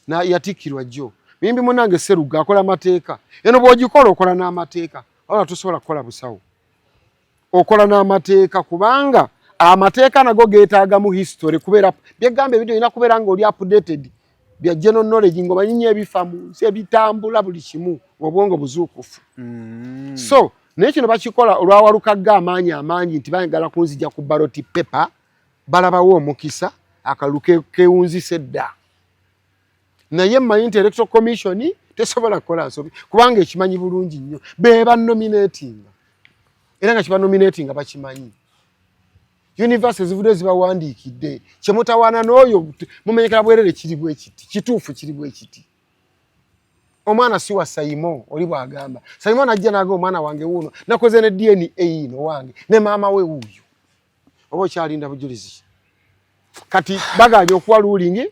na yatikirwa jjo muyimbi munange Seruga akola mateeka eno bwogikola okola n'amateeka wala tusobola kukola busawo okola n'amateeka kubanga amateeka nago geetaaga mu history kubeera byegambe ebintu ina kubeera nga oli updated bya general knowledge ngo banyinye ebifamu sebitambula buli kimu obwongo buzuukufu so naye kino bakikola olwawalukaga amaanyi nti bayagala kunzija ku ballot paper balabawo omukisa akaluke kewunzise dda naye mmanyi nti electoral commission tesobola kukola nsobi kubanga ekimanyi bulungi nnyo beba nominating era nga kibanominating bakimanyi universities zivude zibawandiikidde kyemutawaana n'oyo mumenyekera bwerere kiri bwe kiti kituufu kiri bwe kiti omwana si wa Saimo oli bwagamba Saimo najja naga omwana wange wuno nakoze ne DNA ino wange ne maama we wuyo obo kyalinda bujulizi kati bagaje okuwa ruling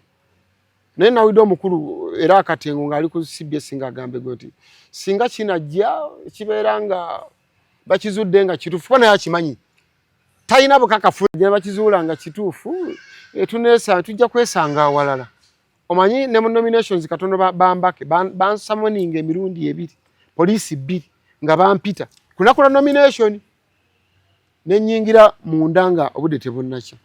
naye nawidde omukulu era akatengo ngali ku CBS nga agambe goti singa kinajja kibeera nga bakizudde nga kituufu bona yakimanyi tayina bukakafu gye bakizuula nga kituufu tujja kwesanga awalala omanyi ne mu nominations katono bambake bansamoninga emirundi ebiri police 2 nga bampita kunakula nomination nenyingira mundanga obudde tebonnakyo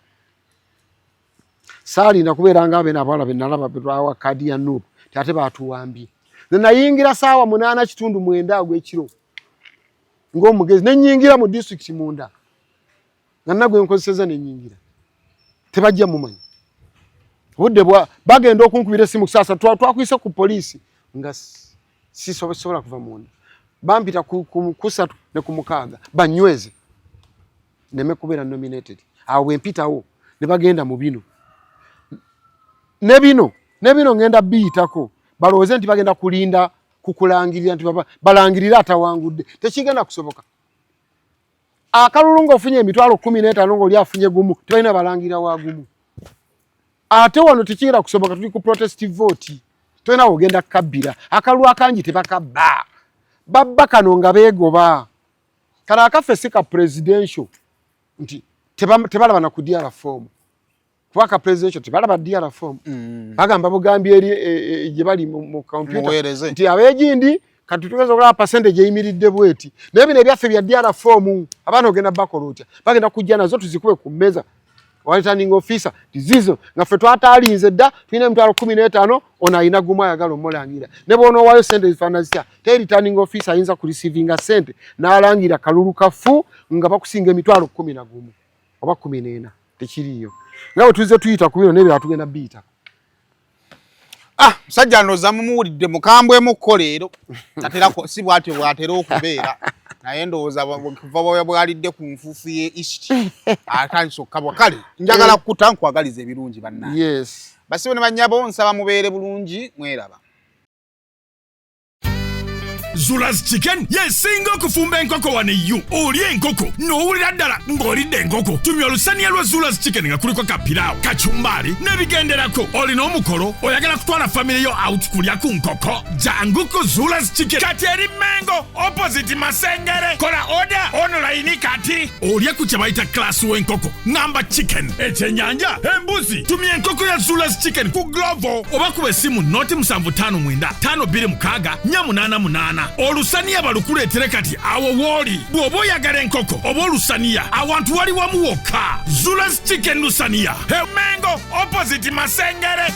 sali nakubeera nga abena abala benalaba betwawa kadi ya noob tate batuwambi nayingira sawa 8:9 agwekiro ng'omugezi nenyingira mu district munda nannagwe nkozeseza nenyingira tebajja mumanyi budde bwa bagenda okunkubira simu sasa twakwise ku police nga sisobola kuva munda bampita ku 3 ne ku 6 banyweze neme kubeera nominated awe mpitawo ne bagenda mu bino ne bino ngenda biyitako balowooze nti bagenda kulinda kukulangirira nti balangirira atawangudde tekigenda kusoboka akalulu ng'ofunye emitwalo 15 ng'oli afunye gumu tebalina balangira wa gumu ate wano tekigenda kusoboka tuli ku protest vote tolina ogenda kabbira akalulu akangi tebakabba babba kano nga beegoba kano akaffe si ka presidential nti tebalaba na ku DR form kuba ka presidential tebalaba DR form bagamba bugambi eri gye bali mu computer nti abegindi kati tuweza okulaba percentage eyimiridde bweti naye bino ebyaffe bya DR form abaana ogenda bakola otya bagenda kujja nazo tuzikube ku mmeza returning officer tizizo nga ffe twatalinze dda tulina emitwalo 15 ono alina gumu ayagala omulangira ne bw'onoowayo sente zifaanana zitya te returning officer ayinza ku receivinga sente n'alangira kalulu kafu nga bakusinga emitwalo 11 oba 14 tekiriyo nga tuize tuyita ku bino n'ebyo tugenda biyita
musajja ndoza mumuwulidde mukambwemu ko leero katerako si bwatera okubeera naye ndowooza kuva bwalidde ku nfuufu ye east atandise okukabwa kale njagala kukuta nkwagaliza ebirungi bannange
yes
basibo ne bannyabo nsaba mubeere bulungi mweraba
Zula's Chicken yesinga okufumba enkoko wano eyo. Olya enkoko n'owulira ddala ng'olidde enkoko. Tumya olusaniya lwa Zula's Chicken nga kuliko kapiraawo, kachumbari n'ebigenderako. Olina omukolo oyagala kutwala family yo out kulya ku nkoko. Jangu ku Zula's Chicken. Kati eri Mengo opposite Masengere. Kola order online kati. Olya ku kye bayita class w'enkoko ngamba chicken. Ekyenyanja embuzi. Tumya enkoko ya Zula's Chicken ku Glovo oba kuba essimu noti 759 526 488. Olusaniya balukuleetere kati awo wooli. Bw'oba oyagala enkoko oba olusaniya awantu wali wamu wokka. Zula's Chicken lusaniya. Mengo opposite Masengere.